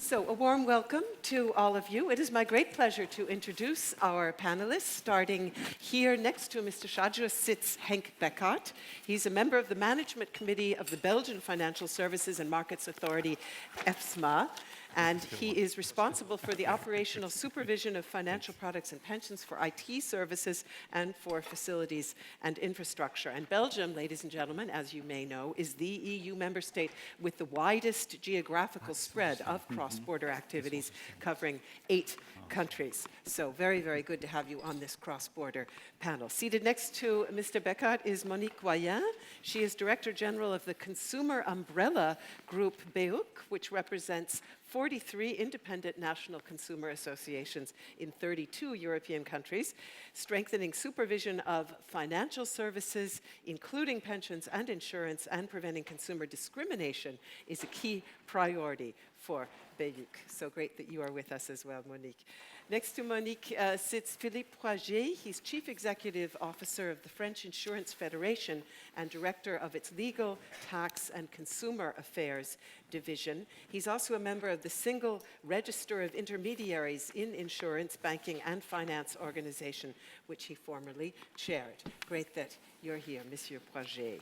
So, a warm welcome to all of you. It is my great pleasure to introduce our panelists. Starting here next to Mr. Shadjo sits Henk Beckert. He's a member of the Management Committee of the Belgian Financial Services and Markets Authority, EFSMA, and he is responsible for the operational supervision of financial products and pensions for IT services and for facilities and infrastructure. And Belgium, ladies and gentlemen, as you may know, is the EU member state with the widest geographical spread of cross-border activities, covering 8 countries. So very, very good to have you on this cross-border panel. Seated next to Mr. Beckert is Monique Goyen. She is Director General of the Consumer Umbrella Group BEUC, which represents 43 independent national consumer associations in 32 European countries. Strengthening supervision of financial services, including pensions and insurance, and preventing consumer discrimination is a key priority for BEUC. So great that you are with us as well, Monique. Next to Monique sits Philippe Poiget. He's Chief Executive Officer of the French Insurance Federation and Director of its Legal, Tax and Consumer Affairs Division. He's also a member of the Single Register of Intermediaries in Insurance, Banking and Finance organization, which he formerly chaired. Great that you're here, Monsieur Poiget.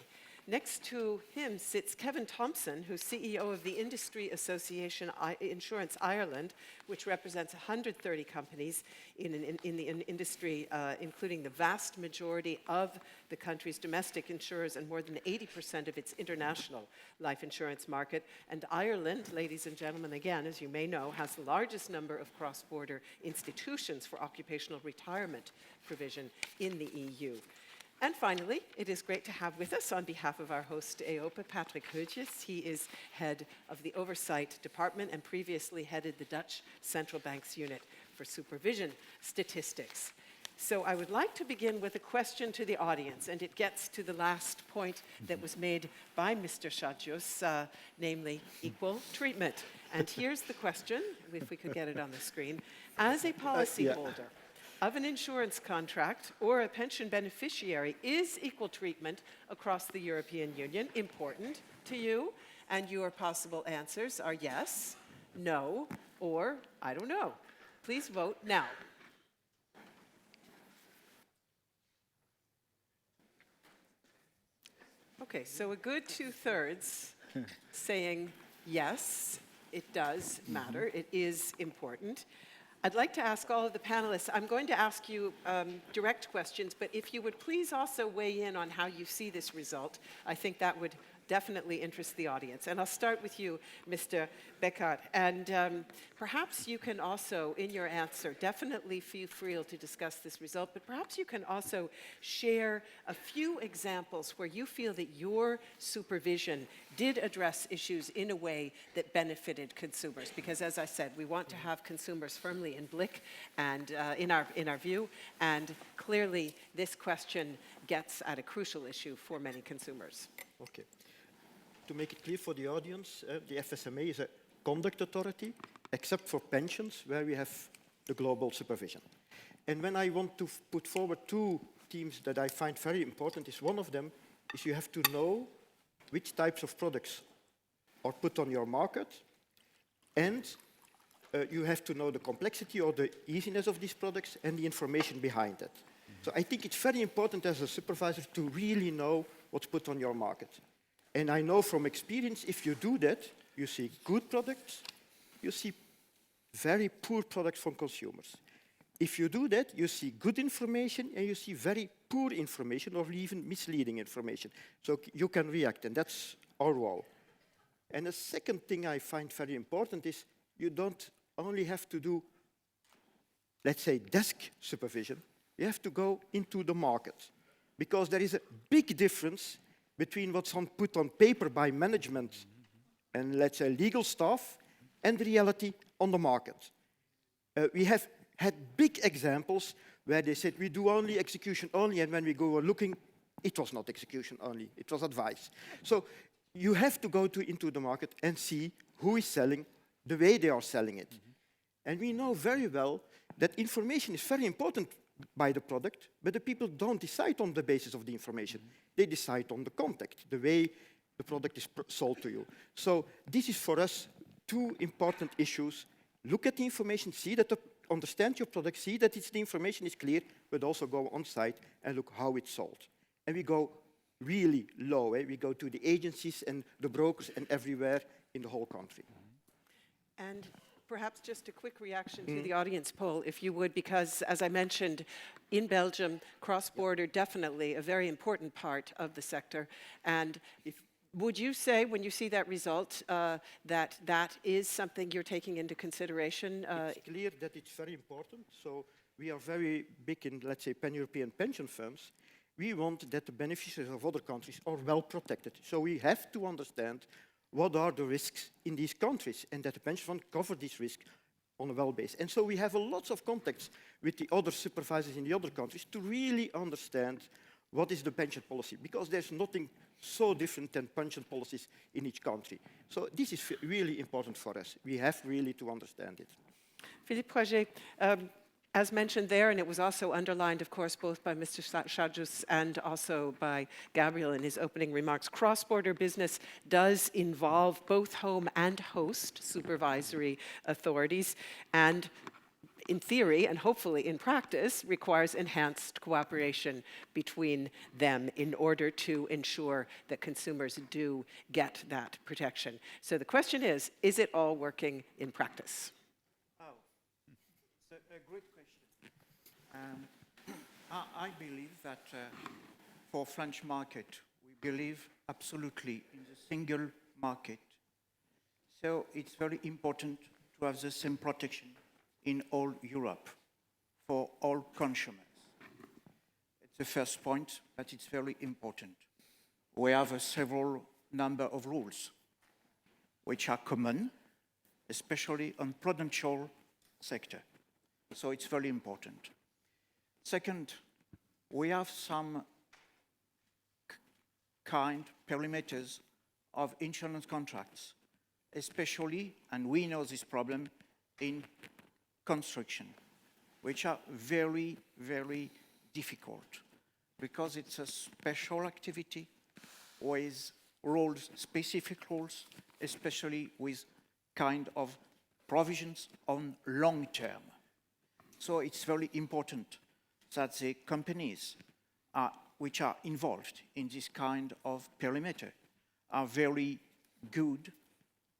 Next to him sits Kevin Thompson, who's CEO of the Industry Association Insurance Ireland, which represents 130 companies in the industry, including the vast majority of the country's domestic insurers and more than 80% of its international life insurance market. And Ireland, ladies and gentlemen, again, as you may know, has the largest number of cross-border institutions for occupational retirement provision in the EU. And finally, it is great to have with us, on behalf of our host EIOPA, Patrick Heutjes. He is head of the Oversight Department and previously headed the Dutch Central Bank's Unit for Supervision Statistics. So I would like to begin with a question to the audience, and it gets to the last point that was made by Mr. Shadjo, namely equal treatment. And here's the question, if we could get it on the screen. As a policyholder of an insurance contract or a pension beneficiary, is equal treatment across the European Union important to you? And your possible answers are yes, no, or I don't know. Please vote now. Okay, so a good 2/3 saying yes, it does matter, it is important. I'd like to ask all of the panelists, I'm going to ask you direct questions, but if you would please also weigh in on how you see this result, I think that would definitely interest the audience. And I'll start with you, Mr. Beckert. And perhaps you can also, in your answer, definitely feel free to discuss this result, but perhaps you can also share a few examples where you feel that your supervision did address issues in a way that benefited consumers. Because as I said, we want to have consumers firmly in blick and in our view, and clearly this question gets at a crucial issue for many consumers. Okay. To make it clear for the audience, the FSMA is a conduct authority, except for pensions, where we have the global supervision. And when I want to put forward 2 themes that I find very important, is one of them is you have to know which types of products are put on your market, and you have to know the complexity or the easiness of these products and the information behind it. So I think it's very important as a supervisor to really know what's put on your market. And I know from experience, if you do that, you see good products, you see very poor products from consumers. If you do that, you see good information and you see very poor information or even misleading information. So you can react, and that's our role. And the second thing I find very important is you don't only have to do, let's say, desk supervision. You have to go into the market, because there is a big difference between what's put on paper by management and, let's say, legal staff, and the reality on the market. We have had big examples where they said, we do only execution only, and when we go looking, it was not execution only, it was advice. So you have to go into the market and see who is selling, the way they are selling it. And we know very well that information is very important by the product, but the people don't decide on the basis of the information. They decide on the context, the way the product is sold to you. So this is for us two important issues. Look at the information, understand your product, see that the information is clear, but also go on site and look how it's sold. And we go really low. We go to the agencies and the brokers and everywhere in the whole country. And perhaps just a quick reaction to the audience poll, if you would, because as I mentioned, in Belgium, cross-border definitely a very important part of the sector. And would you say, when you see that result, that that is something you're taking into consideration? It's clear that it's very important. So we are very big in, let's say, pan-European pension firms. We want that the beneficiaries of other countries are well protected. So we have to understand what are the risks in these countries and that the pension fund cover these risks on a well basis. And so we have lots of contacts with the other supervisors in the other countries to really understand what is the pension policy, because there's nothing so different than pension policies in each country. So this is really important for us. We have really to understand it. Philippe Roger, as mentioned there, and it was also underlined, of course, both by Mr. Chadjus and also by Gabriel in his opening remarks, cross-border business does involve both home and host supervisory authorities, and in theory, and hopefully in practice, requires enhanced cooperation between them in order to ensure that consumers do get that protection. So the question is it all working in practice? Oh, it's a great question. I believe that for French market, we believe absolutely in the single market. So it's very important to have the same protection in all Europe for all consumers. It's the first point, but it's very important. We have a several number of rules which are common, especially on prudential sector. So it's very important. Second, we have some kind perimeters of insurance contracts, especially, and we know this problem, in construction, which are very, very difficult because it's a special activity with rules, specific rules, especially with kind of provisions on long term. So it's very important that the companies which are involved in this kind of perimeter are very good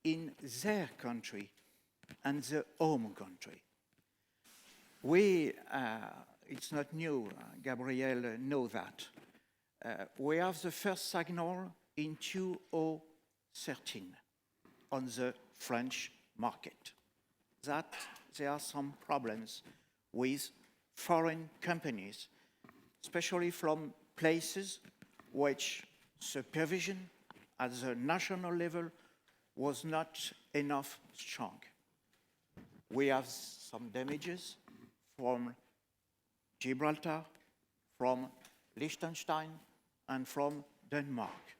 in their country and the home country. It's not new, Gabriel knows that. We have the first signal in 2013 on the French market, that there are some problems with foreign companies, especially from places which supervision at the national level was not enough strong. We have some damages from Gibraltar, from Liechtenstein, and from Denmark,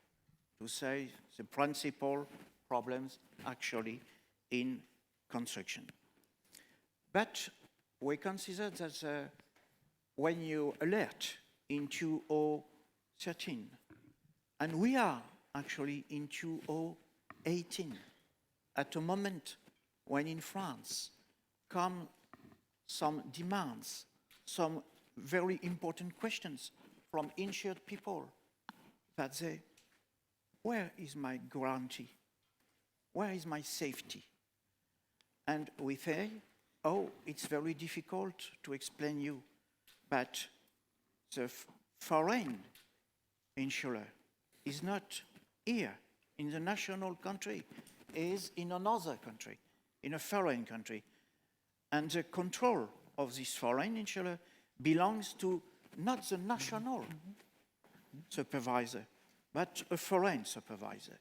to say the principal problems actually in construction. But we consider that when you alert in 2013, and we are actually in 2018, at a moment when in France come some demands, some very important questions from insured people that say, where is my guarantee? Where is my safety? And we say, oh, it's very difficult to explain you, but the foreign insurer is not here in the national country, is in another country, in a foreign country. And the control of this foreign insurer belongs to not the national supervisor, but a foreign supervisor.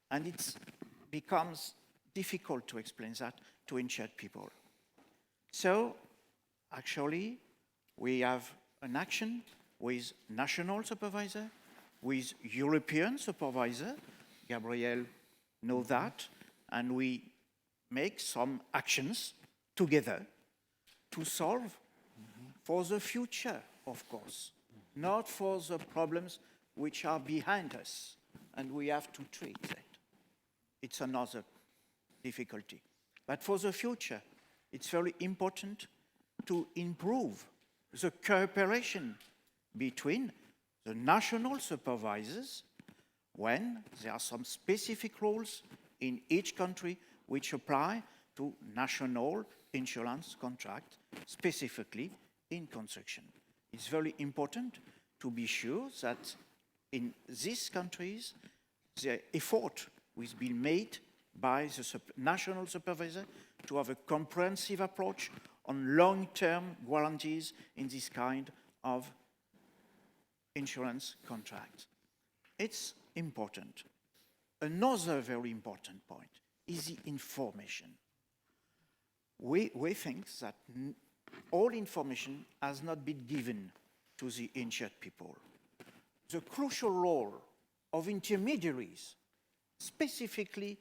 And it becomes difficult to explain that to insured people. So, actually, we have an action with national supervisor, with European supervisor, Gabriel knows that, and we make some actions together to solve for the future, of course, not for the problems which are behind us, and we have to treat that. It's another difficulty. But for the future, it's very important to improve the cooperation between the national supervisors when there are some specific rules in each country which apply to national insurance contract, specifically in construction. It's very important to be sure that in these countries, the effort will be made by the national supervisor to have a comprehensive approach on long-term guarantees in this kind of insurance contract. It's important. Another very important point is the information. We think that all information has not been given to the insured people. The crucial role of intermediaries, specifically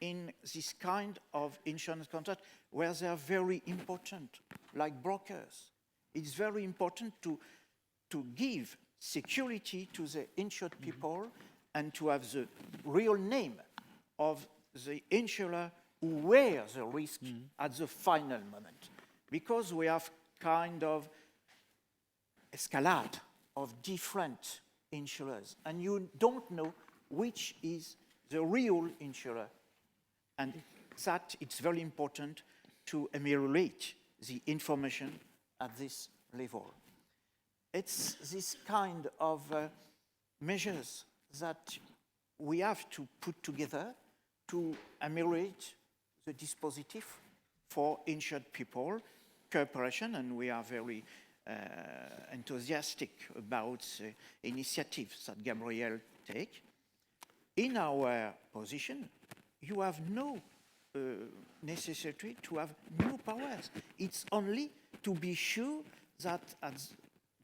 in this kind of insurance contract, where they are very important, like brokers. It's very important to give security to the insured people and to have the real name of the insurer who wears the risk at the final moment. Because we have kind of escalade of different insurers, and you don't know which is the real insurer. And that it's very important to ameliorate the information at this level. It's this kind of measures that we have to put together to ameliorate the dispositif for insured people, cooperation, and we are very enthusiastic about the initiatives that Gabriel take. In our position, you have no necessity to have new powers. It's only to be sure that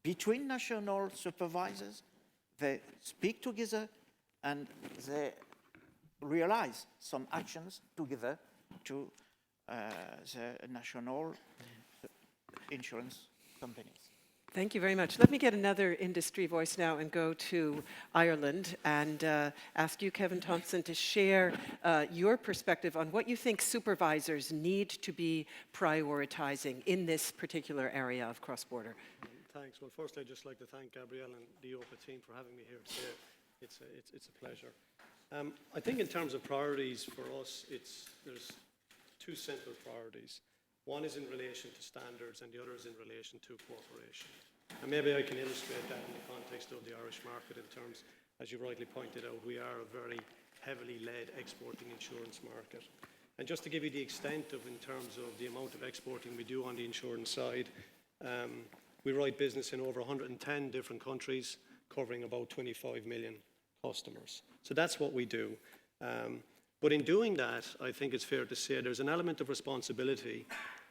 between national supervisors, they speak together and they realize some actions together to the national insurance companies. Thank you very much. Let me get another industry voice now and go to Ireland and ask you, Kevin Thompson, to share your perspective on what you think supervisors need to be prioritizing in this particular area of cross-border. Thanks. Well, first, I'd just like to thank Gabrielle and the EIOPA team for having me here today. It's a pleasure. I think in terms of priorities for us, there's two simple priorities. One is in relation to standards and the other is in relation to cooperation. And maybe I can illustrate that in the context of the Irish market in terms, as you rightly pointed out, we are a very heavily led exporting insurance market. And just to give you the extent of in terms of the amount of exporting we do on the insurance side, we write business in over 110 different countries, covering about 25 million customers. So that's what we do. But in doing that, I think it's fair to say there's an element of responsibility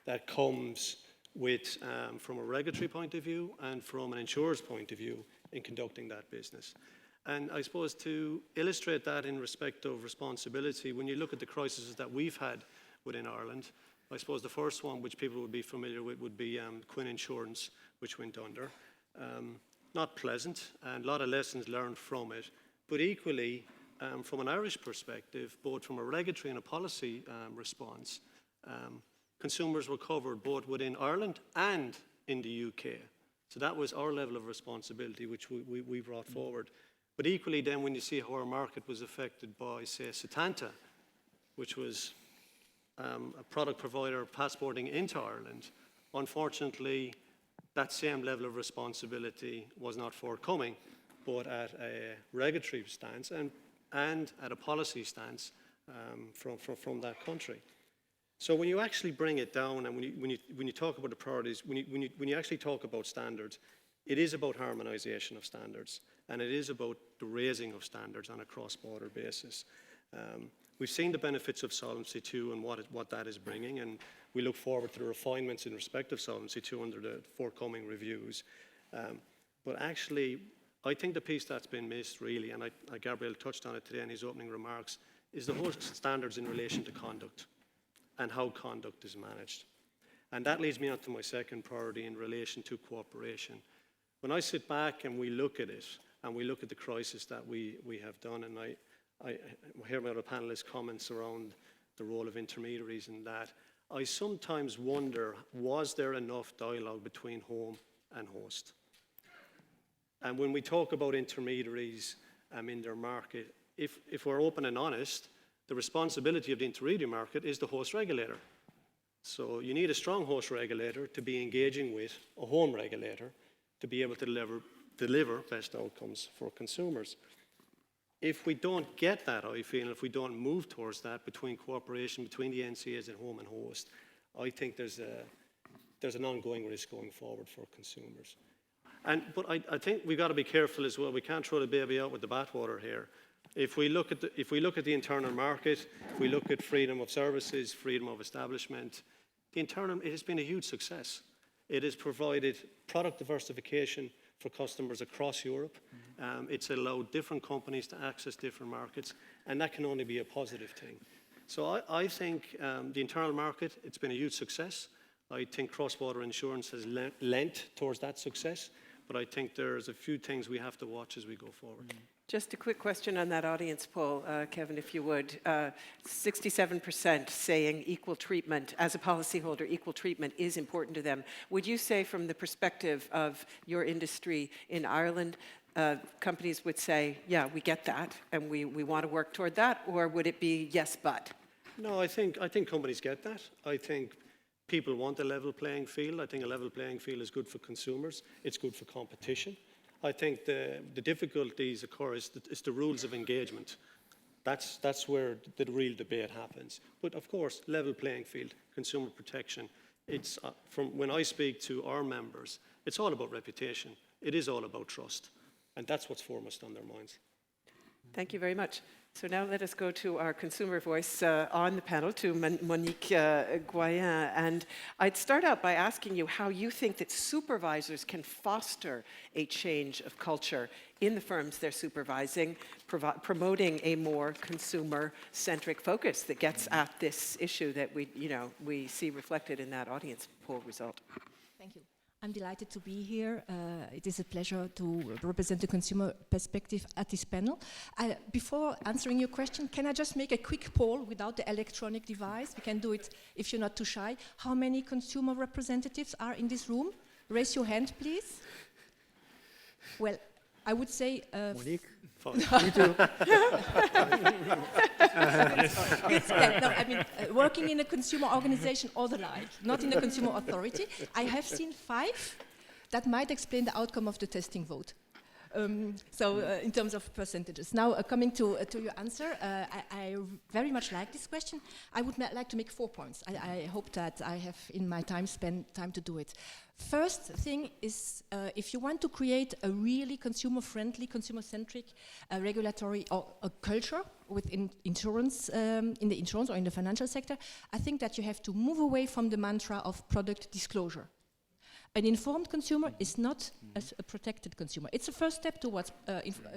that comes with, from a regulatory point of view and from an insurer's point of view in conducting that business. And I suppose to illustrate that in respect of responsibility, when you look at the crises that we've had within Ireland, I suppose the first one, which people would be familiar with, would be Quinn Insurance, which went under. Not pleasant, and a lot of lessons learned from it, but equally, from an Irish perspective, both from a regulatory and a policy response, consumers were covered both within Ireland and in the UK. So that was our level of responsibility, which we brought forward. But equally then, when you see how our market was affected by, say, Setanta, which was a product provider passporting into Ireland, unfortunately, that same level of responsibility was not forthcoming, but at a regulatory stance and at a policy stance from that country. So when you actually bring it down and when you talk about the priorities, when you actually talk about standards, it is about harmonization of standards and it is about the raising of standards on a cross-border basis. We've seen the benefits of Solvency II and what that is bringing, and we look forward to the refinements in respect of Solvency II under the forthcoming reviews. But actually, I think the piece that's been missed really, and Gabriel touched on it today in his opening remarks, is the whole standards in relation to conduct and how conduct is managed. And that leads me on to my second priority in relation to cooperation. When I sit back and we look at it, and we look at the crisis that we have done, and I hear my other panelists' comments around the role of intermediaries in that. I sometimes wonder, was there enough dialogue between home and host? And when we talk about intermediaries in their market, if we're open and honest, the responsibility of the intermediary market is the host regulator. So you need a strong host regulator to be engaging with a home regulator to be able to deliver best outcomes for consumers. If we don't get that, I feel, if we don't move towards that between cooperation between the NCAs at home and host, I think there's an ongoing risk going forward for consumers. But I think we've got to be careful as well. We can't throw the baby out with the bathwater here. If we look at the internal market, if we look at freedom of services, freedom of establishment, it has been a huge success. It has provided product diversification for customers across Europe. It's allowed different companies to access different markets, and that can only be a positive thing. So I think the internal market, it's been a huge success. I think cross-border insurance has lent towards that success, but I think there's a few things we have to watch as we go forward. Just a quick question on that audience poll, Kevin, if you would. 67% saying equal treatment, as a policyholder, equal treatment is important to them. Would you say from the perspective of your industry in Ireland, companies would say, yeah, we get that, and we want to work toward that, or would it be yes, but? No, I think companies get that. I think people want a level playing field. I think a level playing field is good for consumers. It's good for competition. I think the difficulties occur is the rules of engagement. That's where the real debate happens. But of course, level playing field, consumer protection. It's from when I speak to our members, it's all about reputation. It is all about trust, and that's what's foremost on their minds. Thank you very much. So now let us go to our consumer voice on the panel, to Monique Goyen. And I'd start out by asking you how you think that supervisors can foster a change of culture in the firms they're supervising, promoting a more consumer-centric focus that gets at this issue that we see reflected in that audience poll result. Thank you. I'm delighted to be here. It is a pleasure to represent the consumer perspective at this panel. Before answering your question, can I just make a quick poll without the electronic device? We can do it if you're not too shy. How many consumer representatives are in this room? Raise your hand, please. Well, I would say... Monique? Me too. No, I mean, working in a consumer organization or the like, not in a consumer authority. I have seen 5. That might explain the outcome of the testing vote. In terms of percentages. Now, coming to your answer, I very much like this question. I would like to make 4 points. I hope that I have, in my time, spent time to do it. First thing is, if you want to create a really consumer-friendly, consumer-centric regulatory or a culture within insurance, in the insurance or in the financial sector, I think that you have to move away from the mantra of product disclosure. An informed consumer is not a protected consumer. It's a first step towards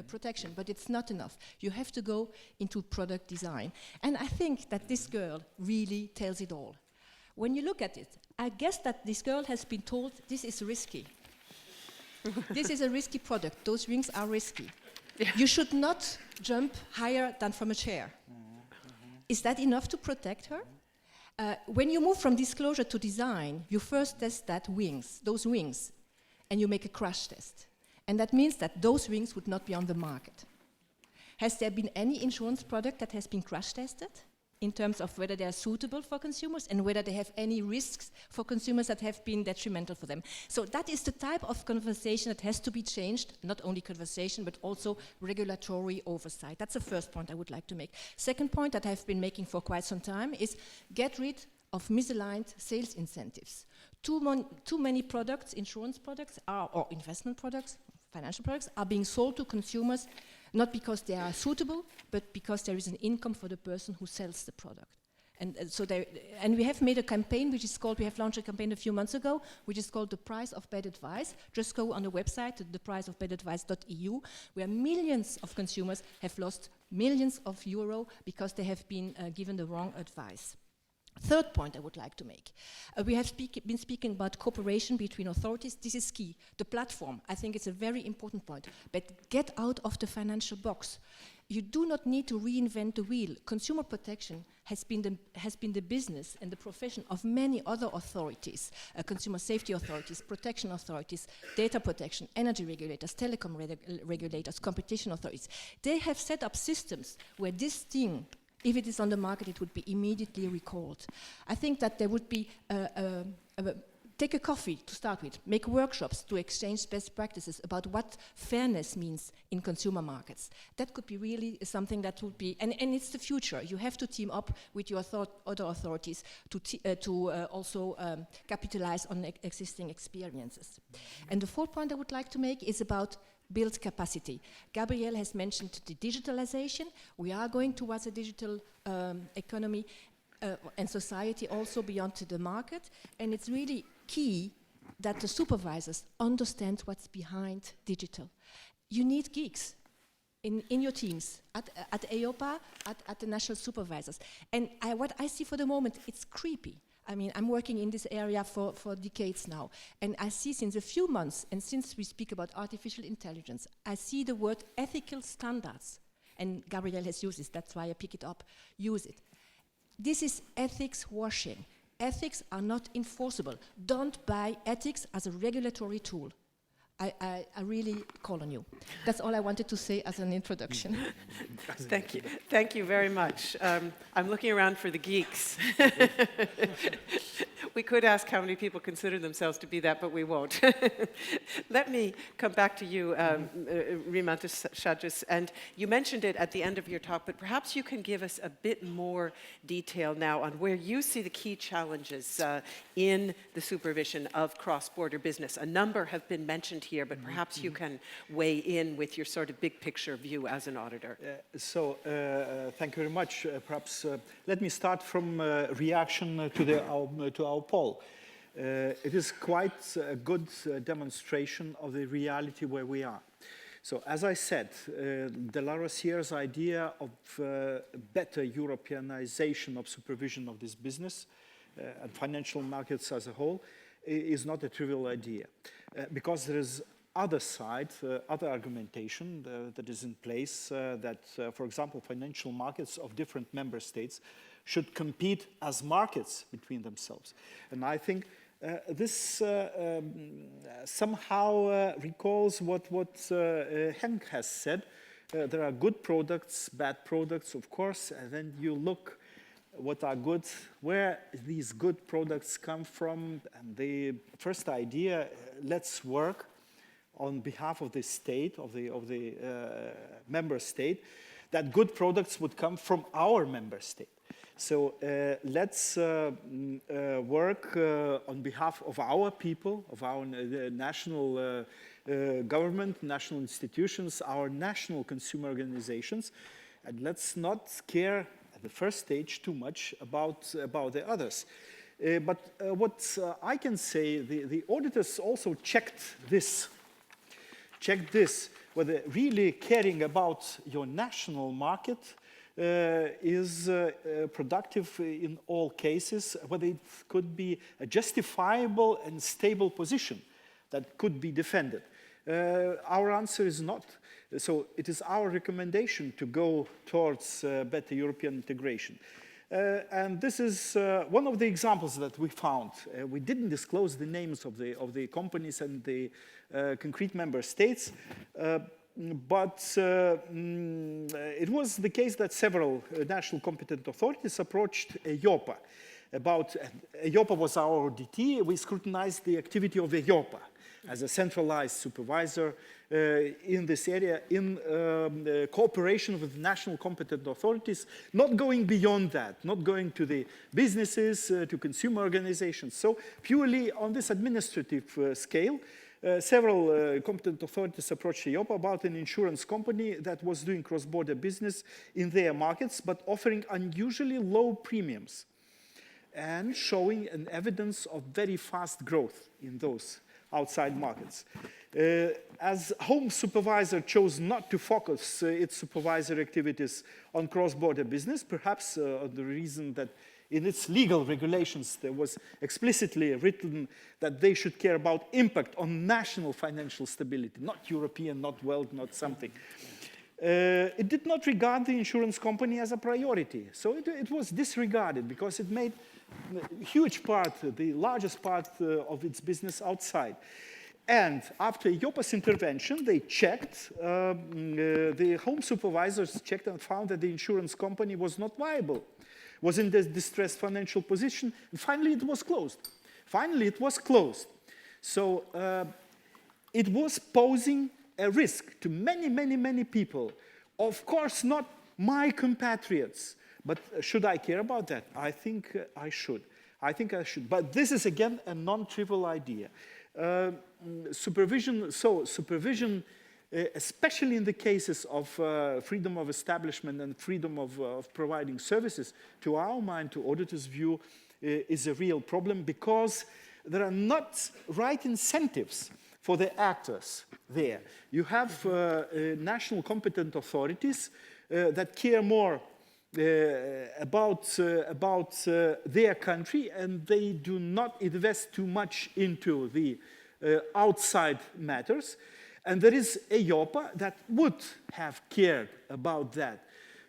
protection, but it's not enough. You have to go into product design. And I think that this girl really tells it all. When you look at it, I guess that this girl has been told this is risky. This is a risky product. Those rings are risky. Yeah. You should not jump higher than from a chair. Is that enough to protect her? When you move from disclosure to design, you first test those wings, and you make a crash test. And that means that those wings would not be on the market. Has there been any insurance product that has been crash tested in terms of whether they are suitable for consumers and whether they have any risks for consumers that have been detrimental for them? So that is the type of conversation that has to be changed, not only conversation, but also regulatory oversight. That's the first point I would like to make. Second point that I've been making for quite some time is get rid of misaligned sales incentives. Too many products, insurance products, or investment products, financial products, are being sold to consumers not because they are suitable, but because there is an income for the person who sells the product. And we have made a campaign which is called, we have launched a campaign a few months ago, which is called The Price of Bad Advice. Just go on the website, thepriceofbadadvice.eu, where millions of consumers have lost millions of euro because they have been given the wrong advice. Third point I would like to make. We have been speaking about cooperation between authorities. This is key. The platform, I think it's a very important point. But get out of the financial box. You do not need to reinvent the wheel. Consumer protection has been the business and the profession of many other authorities, consumer safety authorities, protection authorities, data protection, energy regulators, telecom regulators, competition authorities. They have set up systems where this thing, if it is on the market, it would be immediately recalled. I think that there would be take a coffee to start with, make workshops to exchange best practices about what fairness means in consumer markets. That could be really something that would be, and it's the future. You have to team up with your other authorities to also capitalize on existing experiences. And the fourth point I would like to make is about build capacity. Gabrielle has mentioned the digitalization. We are going towards a digital economy and society also beyond the market, and it's really key that the supervisors understand what's behind digital. You need geeks in your teams, at EIOPA, at the national supervisors. And what I see for the moment, it's creepy. I mean, I'm working in this area for decades now, and I see since a few months, and since we speak about artificial intelligence, I see the word ethical standards, and Gabrielle has used this, that's why I pick it up, use it. This is ethics washing. Ethics are not enforceable. Don't buy ethics as a regulatory tool. I really call on you. That's all I wanted to say as an introduction. Thank you. Thank you very much. I'm looking around for the geeks. We could ask how many people consider themselves to be that, but we won't. Let me come back to you, Rima Shadjus, and you mentioned it at the end of your talk, but perhaps you can give us a bit more detail now on where you see the key challenges in the supervision of cross-border business. A number have been mentioned here, but perhaps you can weigh in with your sort of big picture view as an auditor. Thank you very much. Perhaps let me start from reaction to our poll. It is quite a good demonstration of the reality where we are. So, as I said, de la Rosierre's idea of better Europeanization of supervision of this business and financial markets as a whole is not a trivial idea, because there is other side, other argumentation that is in place that, for example, financial markets of different member states should compete as markets between themselves. And I think this somehow recalls what Henk has said. There are good products, bad products, of course, and then you look what are good, where these good products come from. And the first idea, let's work on behalf of the state, of the member state, that good products would come from our member state. So let's work on behalf of our people, of our national government, national institutions, our national consumer organizations, and let's not care at the first stage too much about the others. But what I can say, the auditors also checked this, whether really caring about your national market is productive in all cases, whether it could be a justifiable and stable position that could be defended. Our answer is not. So it is our recommendation to go towards better European integration. And this is one of the examples that we found. We didn't disclose the names of the companies and the concrete member states, but it was the case that several national competent authorities approached EIOPA. EIOPA was our DT. We scrutinized the activity of EIOPA as a centralized supervisor in this area in cooperation with national competent authorities, not going beyond that, not going to the businesses, to consumer organizations. So purely on this administrative scale, several competent authorities approached EIOPA about an insurance company that was doing cross-border business in their markets, but offering unusually low premiums and showing an evidence of very fast growth in those outside markets. As home supervisor chose not to focus its supervisory activities on cross-border business, perhaps the reason that in its legal regulations there was explicitly written that they should care about impact on national financial stability, not European, not wealth, not something. it did not regard the insurance company as a priority. So it was disregarded because it made a huge part, the largest part of its business outside. And after EIOPA's intervention, they checked, the home supervisors checked and found that the insurance company was not viable, was in this distressed financial position, and finally it was closed. Finally it was closed. So it was posing a risk to many, many, many people. Of course, not my compatriots, but should I care about that? I think I should. I think I should. But this is, again, a non-trivial idea. Supervision, especially in the cases of freedom of establishment and freedom of providing services, to our mind, to auditors' view, is a real problem because there are not right incentives for the actors there. You have national competent authorities that care more about their country, and they do not invest too much into the outside matters. And there is EIOPA that would have cared about that,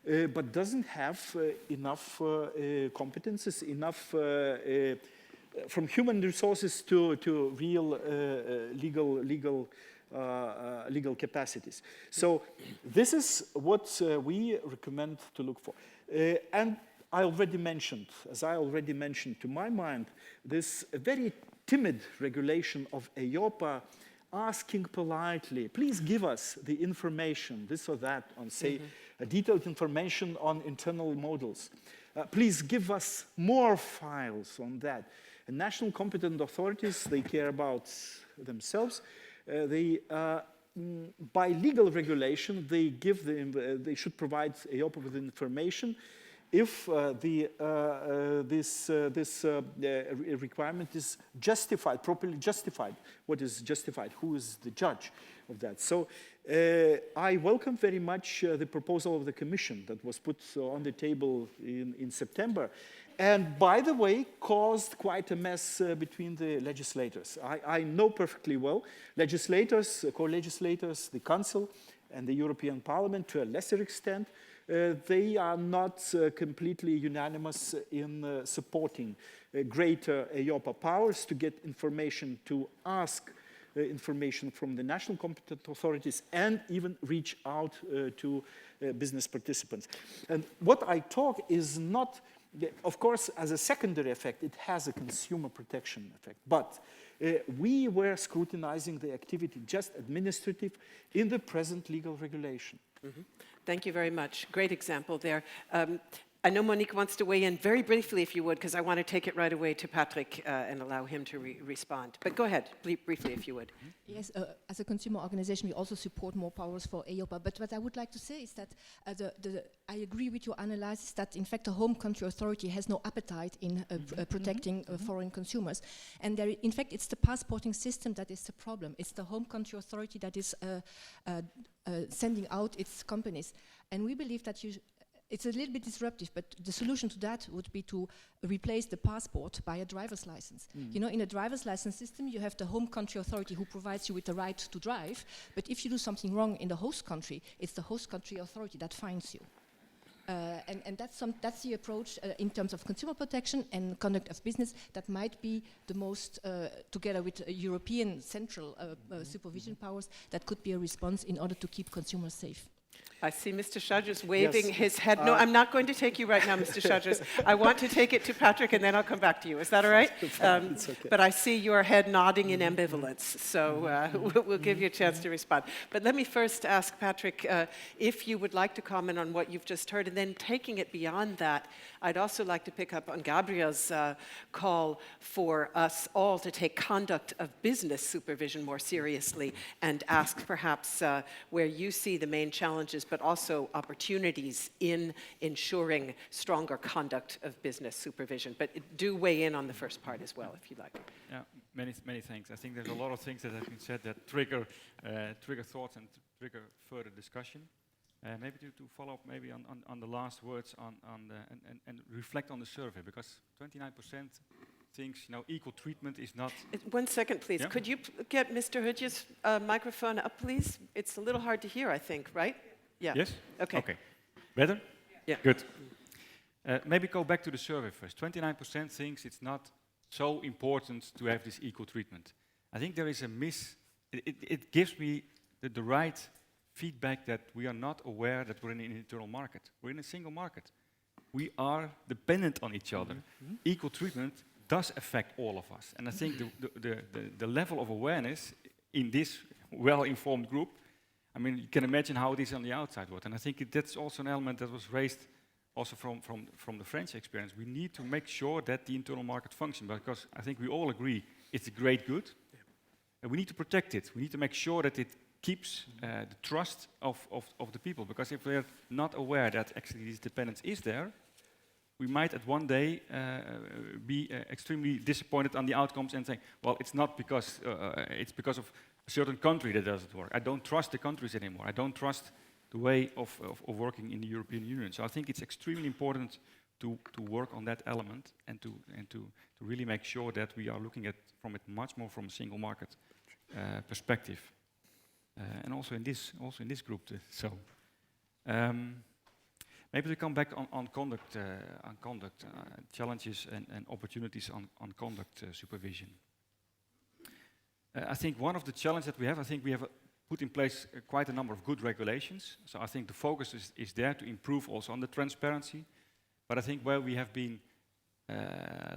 but doesn't have enough competences, enough from human resources to real legal capacities. So this is what we recommend to look for. And I already mentioned, as I already mentioned, to my mind, this very timid regulation of EIOPA asking politely, please give us the information, this or that, on, say, detailed information on internal models. Please give us more files on that. And national competent authorities, they care about themselves. By legal regulation, they should provide EIOPA with information if this requirement is justified, properly justified. What is justified? Who is the judge of that? So I welcome very much the proposal of the Commission that was put on the table in September. And by the way, caused quite a mess between the legislators. I know perfectly well legislators, co-legislators, the Council and the European Parliament to a lesser extent, they are not completely unanimous in supporting greater EIOPA powers to get information, to ask information from the national competent authorities and even reach out to business participants. And what I talk is not, of course, as a secondary effect, it has a consumer protection effect. But we were scrutinizing the activity, just administrative, in the present legal regulation. Mm-hmm. Thank you very much. Great example there. I know Monique wants to weigh in very briefly, if you would, because I want to take it right away to Patrick and allow him to respond. But go ahead, briefly, if you would. Yes, as a consumer organization, we also support more powers for EIOPA. But what I would like to say is that I agree with your analysis that, in fact, the home country authority has no appetite in protecting foreign consumers. And in fact, it's the passporting system that is the problem. It's the home country authority that is sending out its companies. And we believe that it's a little bit disruptive, but the solution to that would be to replace the passport by a driver's license. You know, in a driver's license system, you have the home country authority who provides you with the right to drive, but if you do something wrong in the host country, it's the host country authority that fines you. And that's the approach in terms of consumer protection and conduct of business that might be the most, together with European central supervision powers, that could be a response in order to keep consumers safe. I see Mr. Shadras waving his head. No, I'm not going to take you right now, Mr. Shadras. I want to take it to Patrick, and then I'll come back to you. Is that all right? It's okay. But I see your head nodding in ambivalence, so we'll give you a chance to respond. But let me first ask Patrick if you would like to comment on what you've just heard, and then taking it beyond that, I'd also like to pick up on Gabriel's call for us all to take conduct of business supervision more seriously and ask perhaps where you see the main challenges, but also opportunities in ensuring stronger conduct of business supervision. But do weigh in on the first part as well, if you like. Yeah, many thanks. I think there's a lot of things that have been said that trigger thoughts and trigger further discussion. Maybe to follow up maybe on the last words and reflect on the survey, because 29% thinks, you know, equal treatment is not... 1 second, please. Yeah? Could you get Mr. Hudje's microphone up, please? It's a little hard to hear, I think, right? Yeah. Yes? Okay. Okay. Better? Yeah. Good. Maybe go back to the survey first. 29% thinks it's not so important to have this equal treatment. I think there is a it gives me the right feedback that we are not aware that we're in an internal market. We're in a single market. We are dependent on each other. Equal treatment does affect all of us. And I think the level of awareness in this well-informed group, I mean, you can imagine how it is on the outside world. And I think that's also an element that was raised also from the French experience. We need to make sure that the internal market functions, because I think we all agree it's a great good. And we need to protect it. We need to make sure that it keeps the trust of the people. Because if we're not aware that actually this dependence is there, we might at one day be extremely disappointed on the outcomes and say, well, it's not because, it's because of a certain country that doesn't work. I don't trust the countries anymore. I don't trust the way of working in the European Union. So I think it's extremely important to work on that element and to really make sure that we are looking at from it much more from a single market perspective. And also in this group. Maybe to come back on conduct challenges and opportunities on conduct supervision. I think one of the challenges that we have, I think we have put in place quite a number of good regulations. So I think the focus is there to improve also on the transparency. But I think where we have been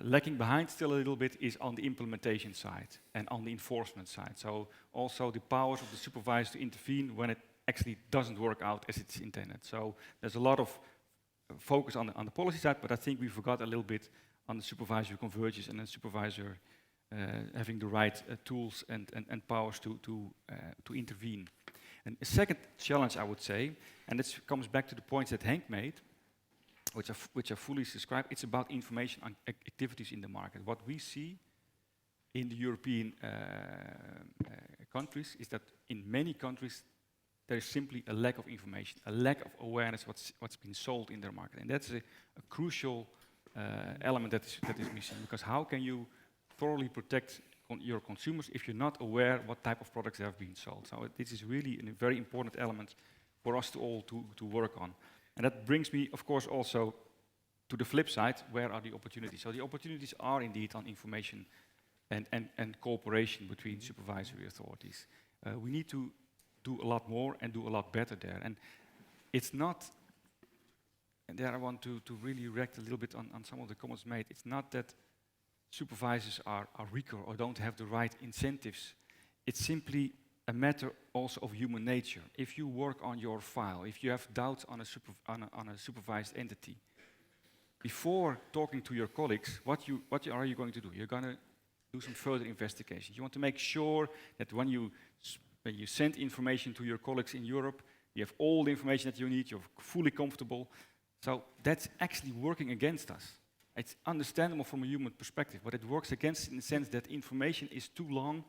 lacking behind still a little bit is on the implementation side and on the enforcement side. So also the powers of the supervisor to intervene when it actually doesn't work out as it's intended. So there's a lot of focus on the policy side, but I think we forgot a little bit on the supervisory convergence and the supervisor having the right tools and powers to intervene. And a second challenge, I would say, and this comes back to the points that Henk made, which are fully subscribed, it's about information on activities in the market. What we see in the European countries is that in many countries there is simply a lack of information, a lack of awareness what's been sold in their market. And that's a crucial element that is missing, because how can you thoroughly protect your consumers if you're not aware what type of products have been sold? So this is really a very important element for us to all to work on. And that brings me, of course, also to the flip side, where are the opportunities? So the opportunities are indeed on information and cooperation between supervisory authorities. We need to do a lot more and do a lot better there. And it's not, and there I want to really react a little bit on some of the comments made. It's not that supervisors are weaker or don't have the right incentives. It's simply a matter also of human nature. If you work on your file, if you have doubts on a supervised entity, before talking to your colleagues, what are you going to do? You're going to do some further investigation. You want to make sure that when you send information to your colleagues in Europe, you have all the information that you need, you're fully comfortable. So that's actually working against us. It's understandable from a human perspective, but it works against in the sense that information is too long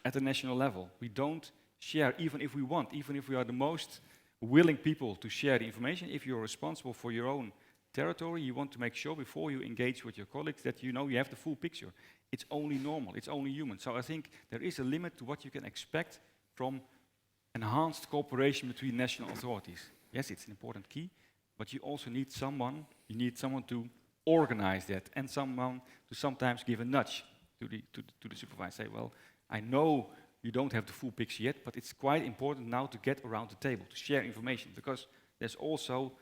at the national level. We don't share, even if we want, even if we are the most willing people to share the information. If you're responsible for your own territory, you want to make sure before you engage with your colleagues that you know you have the full picture. It's only normal, it's only human. So I think there is a limit to what you can expect from enhanced cooperation between national authorities. Yes, it's an important key, but you also need someone to organize that and someone to sometimes give a nudge to the supervisor. Say, well, I know you don't have the full picture yet, but it's quite important now to get around the table, to share information, because there's also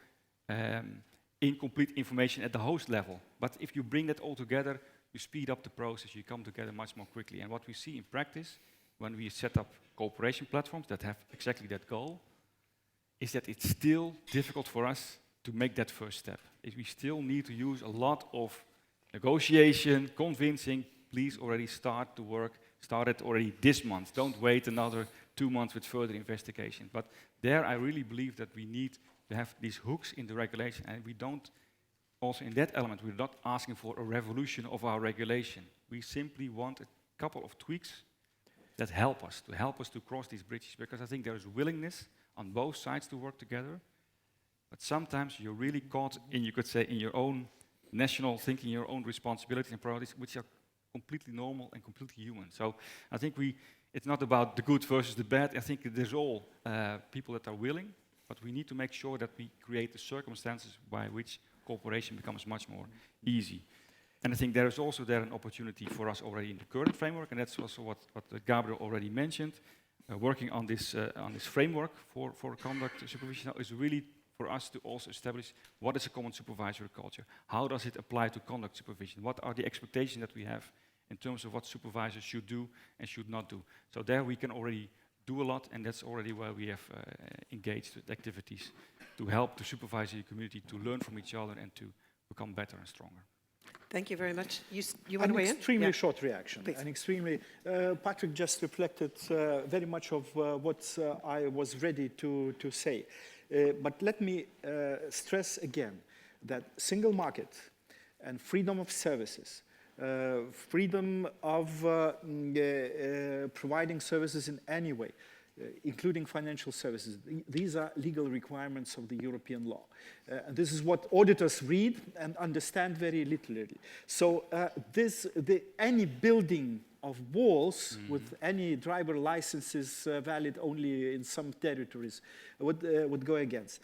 incomplete information at the host level. But if you bring that all together, you speed up the process, you come together much more quickly. And what we see in practice, when we set up cooperation platforms that have exactly that goal, is that it's still difficult for us to make that first step. We still need to use a lot of negotiation, convincing. Please already start the work. Start it already this month. Don't wait another 2 months with further investigation. But there I really believe that we need to have these hooks in the regulation, and we don't, also in that element, we're not asking for a revolution of our regulation. We simply want a couple of tweaks that help us to cross these bridges, because I think there is willingness on both sides to work together. But sometimes you're really caught in, you could say, in your own national thinking, your own responsibilities and priorities, which are completely normal and completely human. So I think it's not about the good versus the bad. I think there's all people that are willing, but we need to make sure that we create the circumstances by which cooperation becomes much more easy. And I think there is also there an opportunity for us already in the current framework, and that's also what Gabriel already mentioned. Working on this framework for conduct supervision is really for us to also establish what is a common supervisory culture. How does it apply to conduct supervision? What are the expectations that we have in terms of what supervisors should do and should not do? So there we can already do a lot, and that's already where we have engaged with activities to help the supervisory community to learn from each other and to become better and stronger. Thank you very much. You want to weigh in? An extremely Yeah. short reaction. Please. An extremely, Patrick just reflected very much of what I was ready to say. But let me stress again that single market and freedom of services, freedom of providing services in any way, including financial services. These are legal requirements of the European law. And this is what auditors read and understand very literally. So any building of walls with any driver licenses valid only in some territories would go against.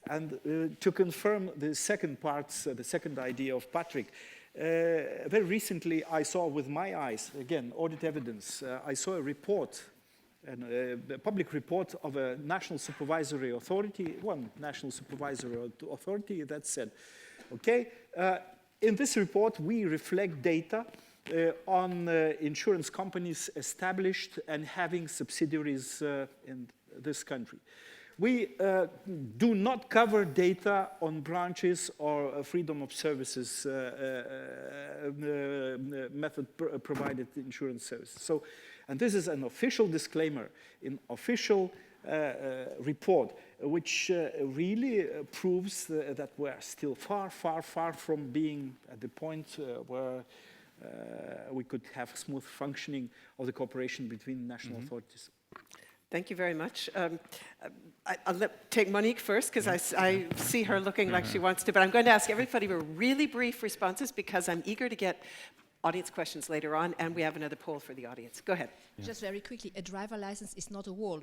And to confirm the second part, the second idea of Patrick, very recently I saw with my eyes, again, audit evidence, I saw a report, a public report of a national supervisory authority, one national supervisory authority that said, okay, in this report we reflect data on insurance companies established and having subsidiaries in this country. We do not cover data on branches or freedom of services method provided insurance services. So, and this is an official disclaimer in official report, which really proves that we're still far, far, far from being at the point where we could have smooth functioning of the cooperation between national authorities. Thank you very much. I'll take Monique first, because I see her looking like she wants to, but I'm going to ask everybody for really brief responses, because I'm eager to get audience questions later on, and we have another poll for the audience. Go ahead. Just very quickly, a driver license is not a wall.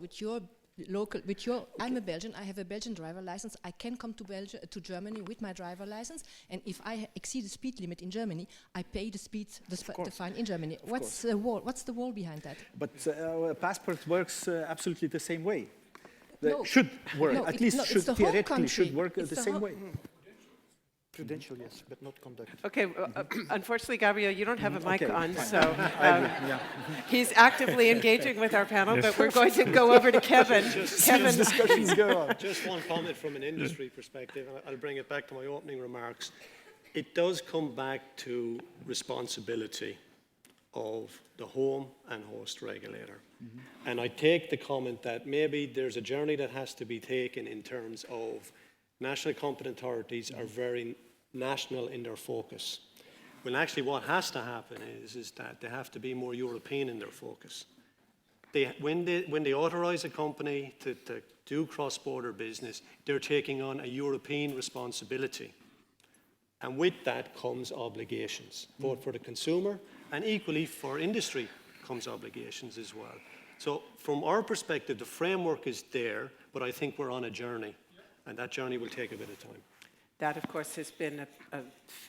I'm a Belgian, I have a Belgian driver license. I can come to Germany with my driver license, and if I exceed the speed limit in Germany, I pay the fine in Germany. What's the wall? What's the wall behind that? But passport works absolutely the same way. No. Should work, No, at least should theoretically should work It's the the same whole- way. Prudential, yes, but not conduct. Okay, unfortunately, Gabriel, you don't have a mic Okay. on, so Yeah. he's actively engaging with our panel, but we're going to go over to Kevin. Kevin, Discussions go on. Just one comment from an industry perspective, and I'll bring it back to my opening remarks. It does come back to responsibility of the home and host regulator. And I take the comment that maybe there's a journey that has to be taken in terms of national competent authorities are very national in their focus. Well, actually what has to happen is that they have to be more European in their focus. When they authorize a company to do cross-border business, they're taking on a European responsibility. And with that comes obligations, both for the consumer and equally for industry comes obligations as well. So from our perspective, the framework is there, but I think we're on a journey, and that journey will take a bit of time. that, of course, has been a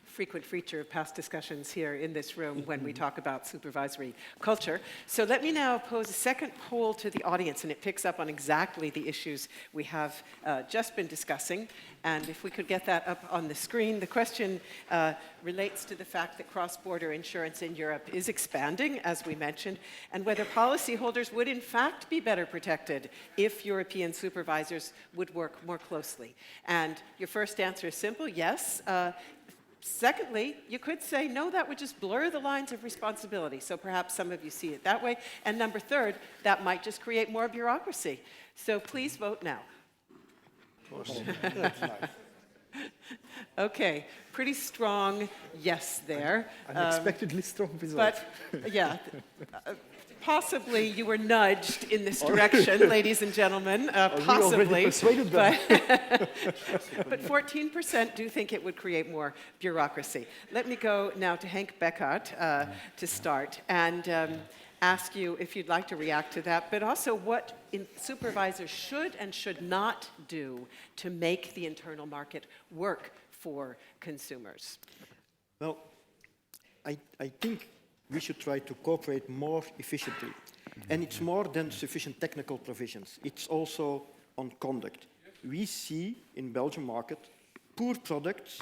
frequent feature of past discussions here in this room when we talk about supervisory culture. So let me now pose a second poll to the audience, and it picks up on exactly the issues we have just been discussing. And if we could get that up on the screen, the question relates to the fact that cross-border insurance in Europe is expanding, as we mentioned, and whether policyholders would in fact be better protected if European supervisors would work more closely. And your first answer is simple, yes. Secondly, you could say, no, that would just blur the lines of responsibility. So perhaps some of you see it that way. And number third, that might just create more bureaucracy. So please vote now. Okay, pretty strong yes there. Unexpectedly strong result. But yeah, possibly you were nudged in this direction, ladies and gentlemen. Possibly. We already persuaded them. But 14% do think it would create more bureaucracy. Let me go now to Henk Beckhardt to start. And ask you if you'd like to react to that, but also what supervisors should and should not do to make the internal market work for consumers. Well, I think we should try to cooperate more efficiently. And it's more than sufficient technical provisions. It's also on conduct. We see in Belgian market poor products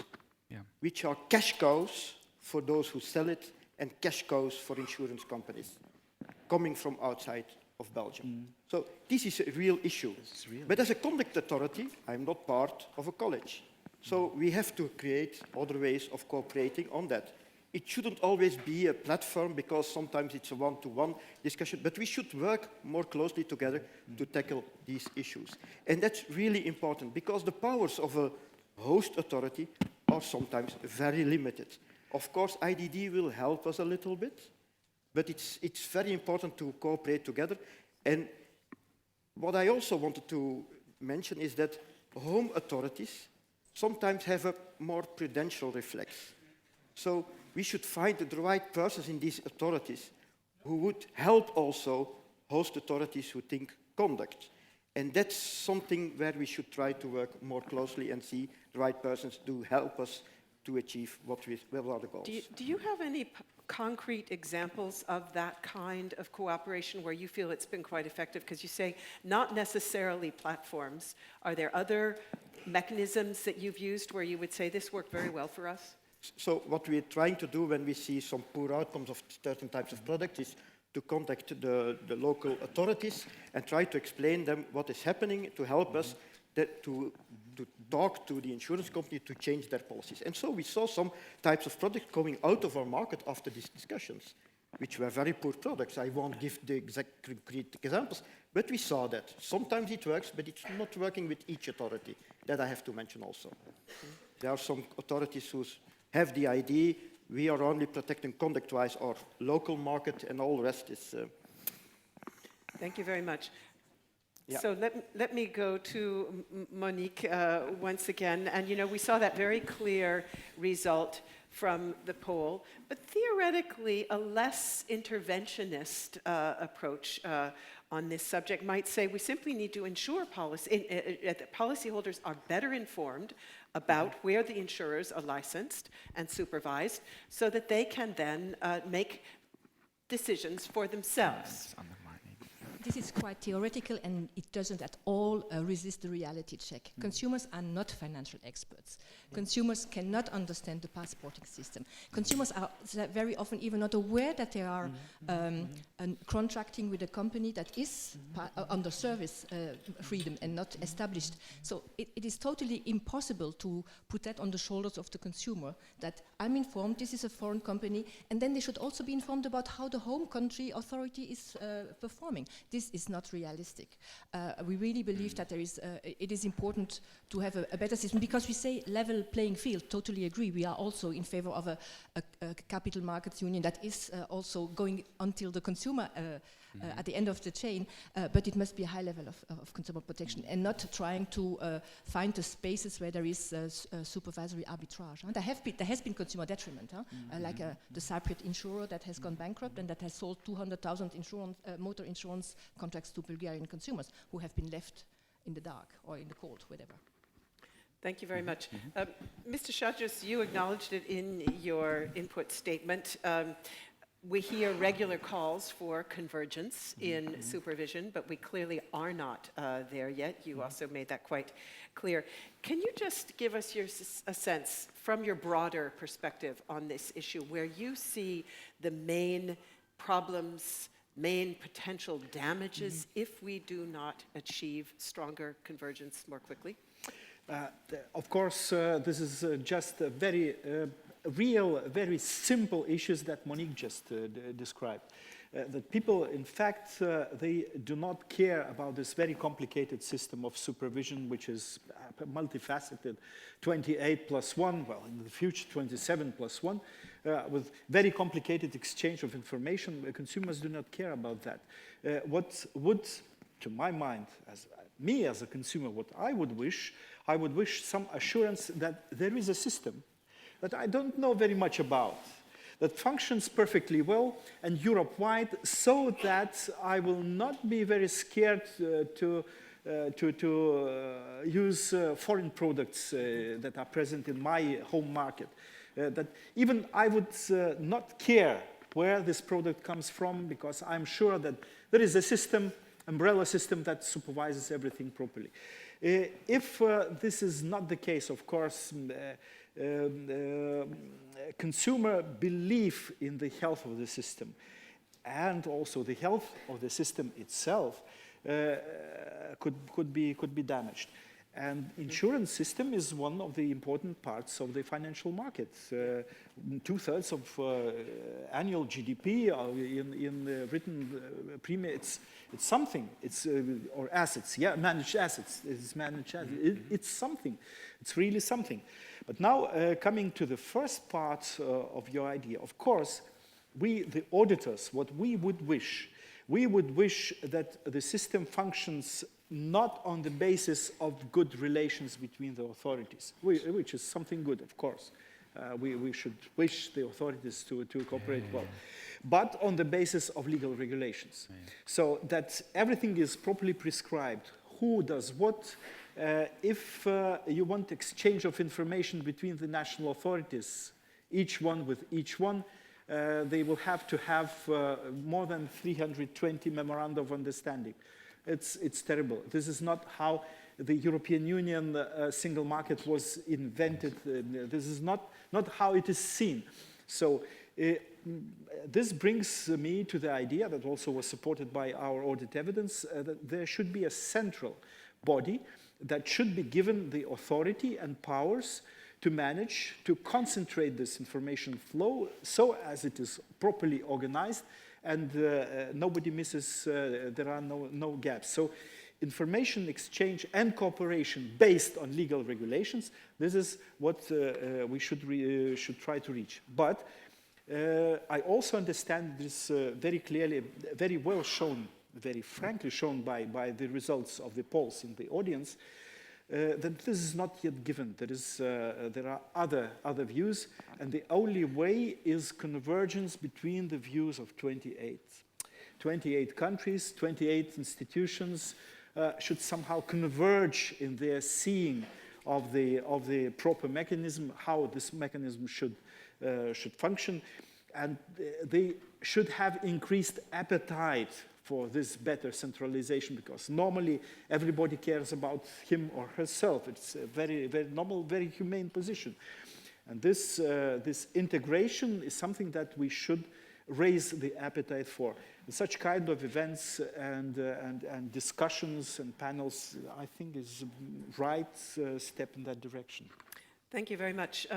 which are cash cows for those who sell it and cash cows for insurance companies coming from outside of Belgium. So this is a real issue. But as a conduct authority, I'm not part of a college. So we have to create other ways of cooperating on that. It shouldn't always be a platform because sometimes it's a one-to-one discussion, but we should work more closely together to tackle these issues. And that's really important because the powers of a host authority are sometimes very limited. Of course, IDD will help us a little bit, but it's very important to cooperate together. And what I also wanted to mention is that home authorities sometimes have a more prudential reflex. So we should find the right persons in these authorities who would help also host authorities who think conduct. And that's something where we should try to work more closely and see the right persons to help us to achieve what are the goals. Do you have any concrete examples of that kind of cooperation where you feel it's been quite effective? Because you say not necessarily platforms. Are there other mechanisms that you've used where you would say this worked very well for us? So what we're trying to do when we see some poor outcomes of certain types of products is to contact the local authorities and try to explain them what is happening to help us to talk to the insurance company to change their policies. And so we saw some types of products coming out of our market after these discussions, which were very poor products. I won't give the exact concrete examples, but we saw that. Sometimes it works, but it's not working with each authority. That I have to mention also. There are some authorities who have the idea we are only protecting conduct-wise our local market and all the rest is... Thank you very much. Yeah. So let me go to Monique once again. And, you know, we saw that very clear result from the poll. But theoretically, a less interventionist approach on this subject might say we simply need to ensure policyholders are better informed about where the insurers are licensed and supervised so that they can then make decisions for themselves. This is quite theoretical and it doesn't at all resist the reality check. Consumers are not financial experts. Consumers cannot understand the passporting system. Consumers are very often even not aware that they are contracting with a company that is under service freedom and not established. So it is totally impossible to put that on the shoulders of the consumer, that I'm informed this is a foreign company, and then they should also be informed about how the home country authority is performing. This is not realistic. We really believe that it is important to have a better system, because we say level playing field, totally agree. We are also in favor of a capital markets union that is also going until the consumer at the end of the chain, but it must be a high level of consumer protection and not trying to find the spaces where there is supervisory arbitrage. There has been consumer detriment, like the Cypriot insurer that has gone bankrupt and that has sold 200,000 motor insurance contracts to Bulgarian consumers who have been left in the dark or in the cold, whatever. Thank you very much. Mr. Shadros, you acknowledged it in your input statement. We hear regular calls for convergence in supervision, but we clearly are not there yet. You also made that quite clear. Can you just give us a sense from your broader perspective on this issue, where you see the main problems, main potential damages if we do not achieve stronger convergence more quickly? Of course, this is just a very real, very simple issues that Monique just described. That people, in fact, they do not care about this very complicated system of supervision, which is multifaceted, 28 plus 1, well, in the future, 27 plus 1, with very complicated exchange of information. Consumers do not care about that. What would, to my mind, me as a consumer, what I would wish some assurance that there is a system that I don't know very much about, that functions perfectly well and Europe-wide, so that I will not be very scared to use foreign products that are present in my home market. That even I would not care where this product comes from, because I'm sure that there is a system, umbrella system, that supervises everything properly. If this is not the case, of course, consumer belief in the health of the system and also the health of the system itself could be damaged. And insurance system is one of the important parts of the financial market. 2/3 of annual GDP in written premium. It's something. It's or assets. Yeah, managed assets. It's managed assets. It's something. It's really something. But now coming to the first part of your idea, of course, we, the auditors, what we would wish that the system functions not on the basis of good relations between the authorities, which is something good, of course. We should wish the authorities to cooperate well, but on the basis of legal regulations. So that everything is properly prescribed, who does what. If you want exchange of information between the national authorities, each one with each one, they will have to have more than 320 memoranda of understanding. It's terrible. This is not how the European Union single market was invented. This is not how it is seen. So this brings me to the idea that also was supported by our audit evidence, that there should be a central body that should be given the authority and powers to manage, to concentrate this information flow so as it is properly organized and nobody misses, there are no gaps. So information exchange and cooperation based on legal regulations, this is what we should try to reach. But I also understand this very clearly, very well shown, very frankly shown by the results of the polls in the audience, that this is not yet given. There are other views, and the only way is convergence between the views of 28 countries, 28 institutions should somehow converge in their seeing of the proper mechanism, how this mechanism should function, and they should have increased appetite for this better centralization, because normally everybody cares about him or herself. It's a very, very normal, very humane position. And this integration is something that we should raise the appetite for. And such kind of events and discussions and panels, I think, is a right step in that direction. Thank you very much.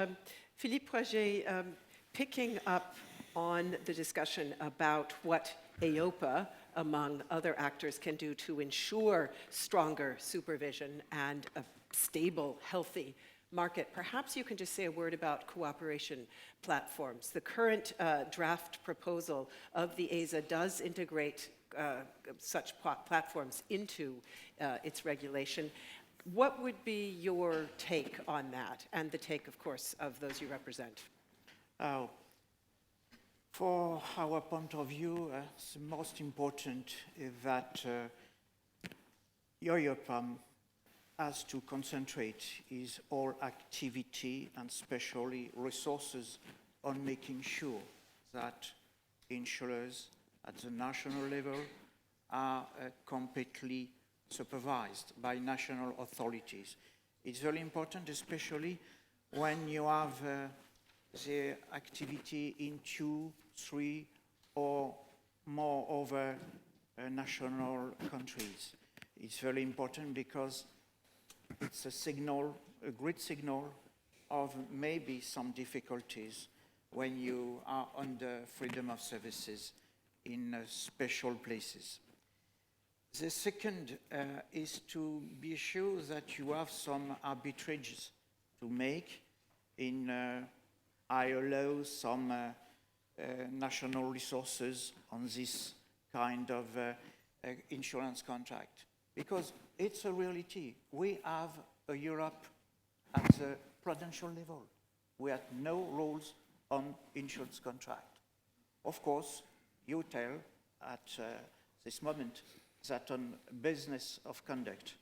Philippe Roger, picking up on the discussion about what EIOPA, among other actors, can do to ensure stronger supervision and a stable, healthy market. Perhaps you can just say a word about cooperation platforms. The current draft proposal of the ESA does integrate such platforms into its regulation. What would be your take on that, and the take, of course, of those you represent? For our point of view, the most important is that EIOPA has to concentrate its all activity and especially resources on making sure that insurers at the national level are completely supervised by national authorities. It's very important, especially when you have the activity in 2, 3, or more over national countries. It's very important because it's a signal, a great signal of maybe some difficulties when you are under freedom of services in special places. The second is to be sure that you have some arbitrages to make in I allow some national resources on this kind of insurance contract. Because it's a reality. We have a Europe at the prudential level. We have no rules on insurance contract. Of course, you tell at this moment that on business of conduct,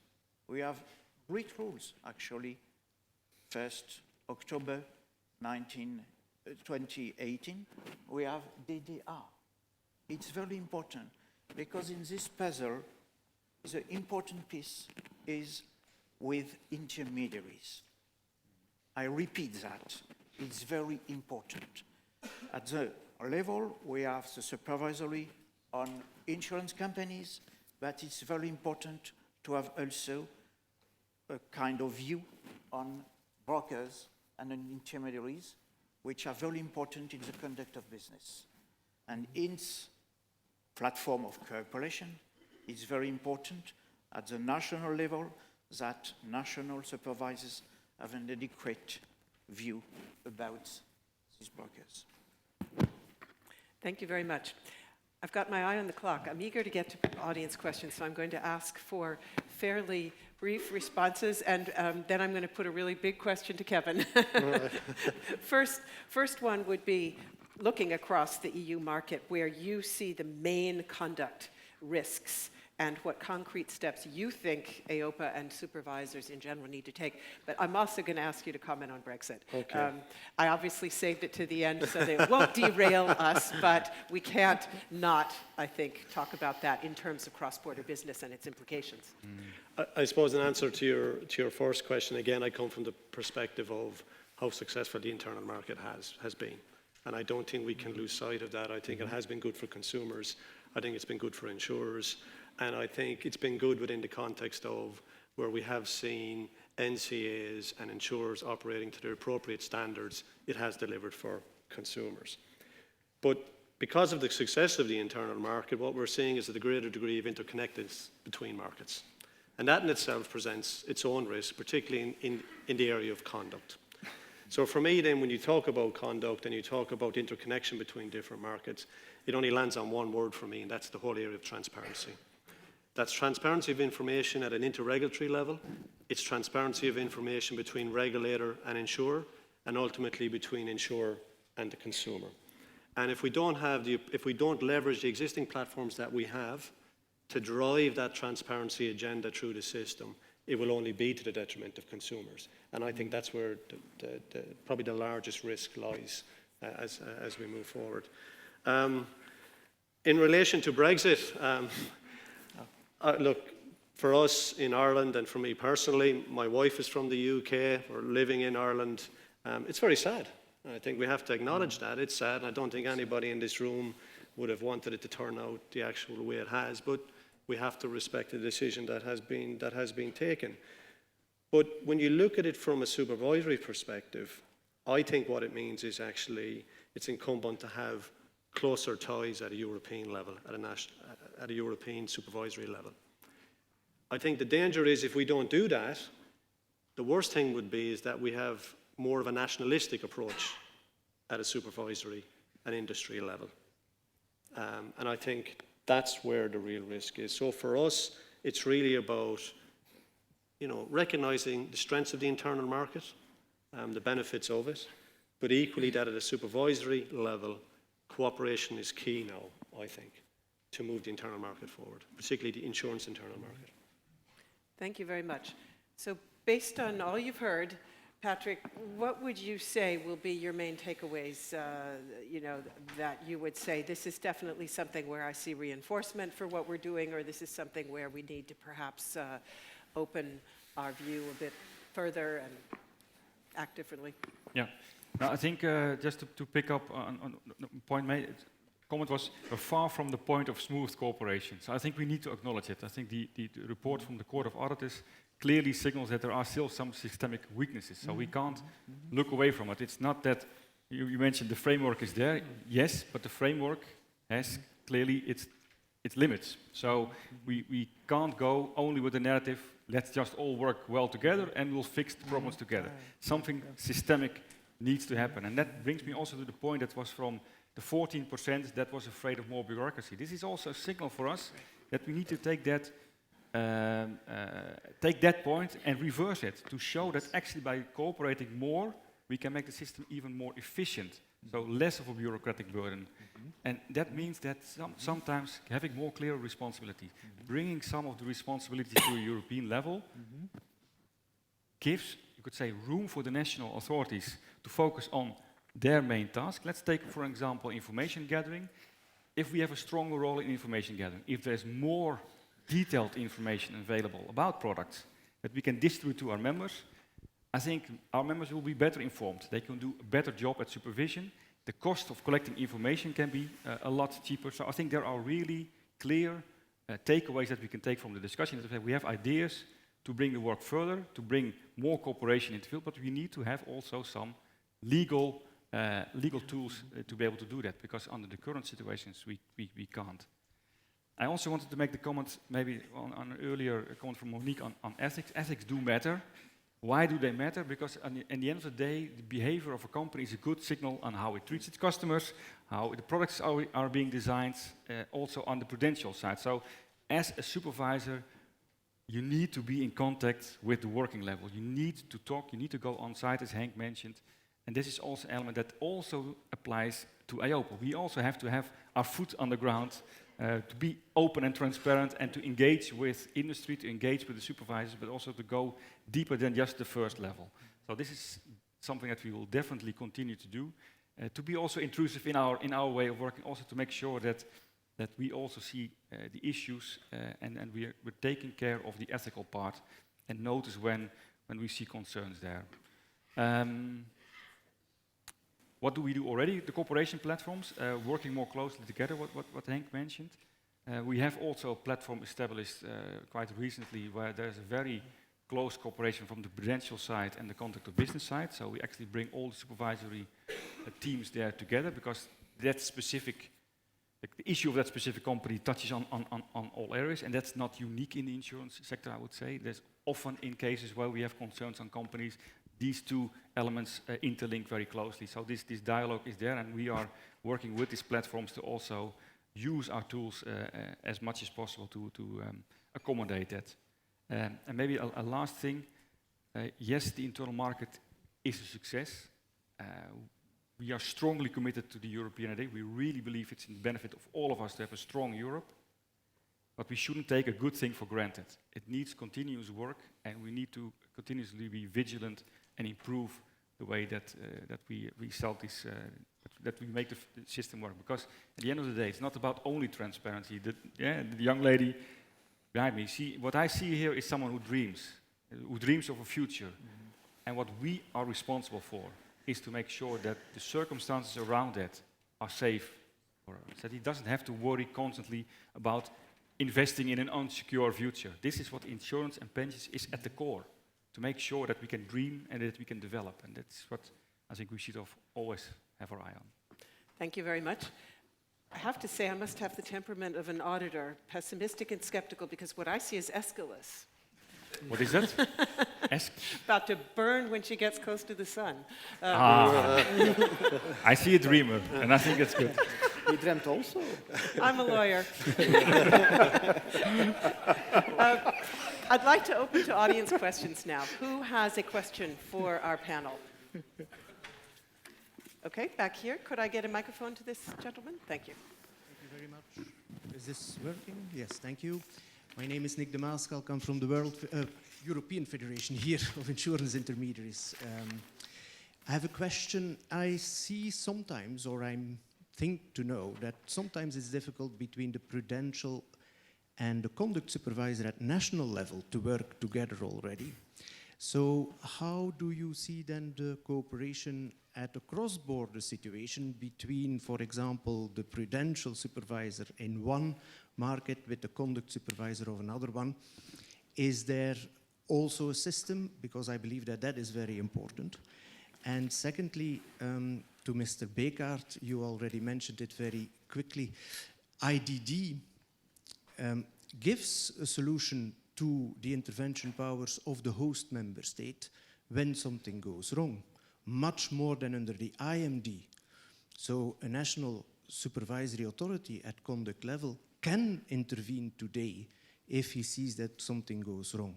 we have great rules, actually. 1st October 2018, we have DDR. It's very important because in this puzzle, the important piece is with intermediaries. I repeat that. It's very important. At the level, we have the supervisory on insurance companies, but it's very important to have also a kind of view on brokers and on intermediaries, which are very important in the conduct of business. And in this platform of cooperation, it's very important at the national level that national supervisors have an adequate view about these brokers. Thank you very much. I've got my eye on the clock. I'm eager to get to audience questions, so I'm going to ask for fairly brief responses, and then I'm going to put a really big question to Kevin. First one would be looking across the EU market where you see the main conduct risks and what concrete steps you think EIOPA and supervisors in general need to take. But I'm also going to ask you to comment on Brexit. Okay. I obviously saved it to the end so that it won't derail us, but we can't not, I think, talk about that in terms of cross-border business and its implications. I suppose in answer to your first question, again, I come from the perspective of how successful the internal market has been. And I don't think we can lose sight of that. I think it has been good for consumers. I think it's been good for insurers. And I think it's been good within the context of where we have seen NCAs and insurers operating to their appropriate standards. It has delivered for consumers. But because of the success of the internal market, what we're seeing is a greater degree of interconnectedness between markets. And that in itself presents its own risk, particularly in the area of conduct. So for me then, when you talk about conduct and you talk about interconnection between different markets, it only lands on one word for me, and that's the whole area of transparency. That's transparency of information at an interregulatory level. It's transparency of information between regulator and insurer, and ultimately between insurer and the consumer. And if we don't leverage the existing platforms that we have to drive that transparency agenda through the system, it will only be to the detriment of consumers. And I think that's where probably the largest risk lies as we move forward. In relation to Brexit, look, for us in Ireland and for me personally, my wife is from the UK, we're living in Ireland. It's very sad. I think we have to acknowledge that. It's sad, and I don't think anybody in this room would have wanted it to turn out the actual way it has, but we have to respect the decision that has been taken. But when you look at it from a supervisory perspective, I think what it means is actually it's incumbent to have closer ties at a European level, at a European supervisory level. I think the danger is if we don't do that, the worst thing would be is that we have more of a nationalistic approach at a supervisory and industry level. And I think that's where the real risk is. So for us, it's really about, recognizing the strengths of the internal market, the benefits of it, but equally that at a supervisory level, cooperation is key now, I think, to move the internal market forward, particularly the insurance internal market. Thank you very much. So based on all you've heard, Patrick, what would you say will be your main takeaways, that you would say this is definitely something where I see reinforcement for what we're doing, or this is something where we need to perhaps open our view a bit further and act differently? Yeah. Now, I think just to pick up on the point made, comment was far from the point of smooth cooperation. So I think we need to acknowledge it. I think the report from the Court of Auditors clearly signals that there are still some systemic weaknesses. So we can't look away from it. It's not that you mentioned the framework is there, yes, but the framework has clearly its limits. So we can't go only with the narrative, let's just all work well together and we'll fix the problems together. Something systemic needs to happen. And that brings me also to the point that was from the 14% that was afraid of more bureaucracy. This is also a signal for us that we need to take that point and reverse it to show that actually by cooperating more, we can make the system even more efficient So less of a bureaucratic burden. And that means that sometimes having more clear responsibility, bringing some of the responsibility to a European level, gives, you could say, room for the national authorities to focus on their main task. Let's take, for example, information gathering. If we have a stronger role in information gathering, if there's more detailed information available about products that we can distribute to our members, I think our members will be better informed. They can do a better job at supervision. The cost of collecting information can be a lot cheaper. So I think there are really clear takeaways that we can take from the discussion. That we have ideas to bring the work further, to bring more cooperation into the field, but we need to have also some legal tools to be able to do that, because under the current situations we can't. I also wanted to make the comment, maybe on an earlier comment from Monique on ethics. Ethics do matter. Why do they matter? Because at the end of the day, the behavior of a company is a good signal on how it treats its customers, how the products are being designed, also on the prudential side. So as a supervisor, you need to be in contact with the working level. You need to talk, you need to go on site, as Henk mentioned. And this is also an element that also applies to EIOPA. We also have to have our foot on the ground, to be open and transparent, and to engage with industry, to engage with the supervisors, but also to go deeper than just the first level. So this is something that we will definitely continue to do, to be also intrusive in our way of working, also to make sure that we also see the issues and we're taking care of the ethical part and notice when we see concerns there. What do we do already? The cooperation platforms, working more closely together, what Henk mentioned. We have also a platform established quite recently where there's a very close cooperation from the prudential side and the contact of business side. So we actually bring all the supervisory teams there together, because that specific, the issue of that specific company touches on all areas, and that's not unique in the insurance sector, I would say. There's often in cases where we have concerns on companies, these two elements interlink very closely. So this dialogue is there, and we are working with these platforms to also use our tools as much as possible to accommodate that. And maybe a last thing, yes, the internal market is a success. We are strongly committed to the European idea. We really believe it's in the benefit of all of us to have a strong Europe, but we shouldn't take a good thing for granted. It needs continuous work, and we need to continuously be vigilant and improve the way that we sell this, that we make the system work. Because at the end of the day, it's not about only transparency. The young lady behind me, what I see here is someone who dreams of a future. And what we are responsible for is to make sure that the circumstances around that are safe for us. That he doesn't have to worry constantly about investing in an unsecure future. This is what insurance and pensions is at the core, to make sure that we can dream and that we can develop. And that's what I think we should always have our eye on. Thank you very much. I have to say I must have the temperament of an auditor, pessimistic and skeptical, because what I see is Aeschylus. What is that? About to burn when she gets close to the sun. I see a dreamer, and I think it's good. He dreamt also. I'm a lawyer. I'd like to open to audience questions now. Who has a question for our panel? Okay, back here. Could I get a microphone to this gentleman? Thank you. Thank you very much. Is this working? Yes, thank you. My name is Nick de Maaskal. I come from the European Federation here of Insurance Intermediaries. I have a question. I see sometimes, or I think to know, that sometimes it's difficult between the prudential and the conduct supervisor at national level to work together already. So how do you see then the cooperation at a cross-border situation between, for example, the prudential supervisor in one market with the conduct supervisor of another one? Is there also a system? Because I believe that that is very important. And secondly, to Mr. Bekaert, you already mentioned it very quickly. IDD gives a solution to the intervention powers of the host member state when something goes wrong, much more than under the IMD. So a national supervisory authority at conduct level can intervene today if he sees that something goes wrong.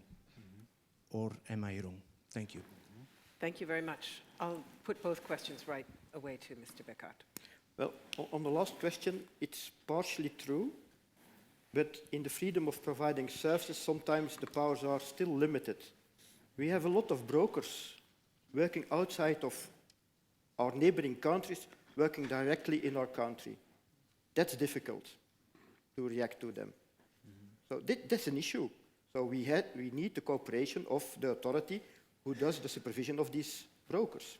Or am I wrong? Thank you. Thank you very much. I'll put both questions right away to Mr. Beckert. Well, on the last question, it's partially true, but in the freedom of providing services, sometimes the powers are still limited. We have a lot of brokers working outside of our neighboring countries, working directly in our country. That's difficult to react to them. So that's an issue. So we need the cooperation of the authority who does the supervision of these brokers,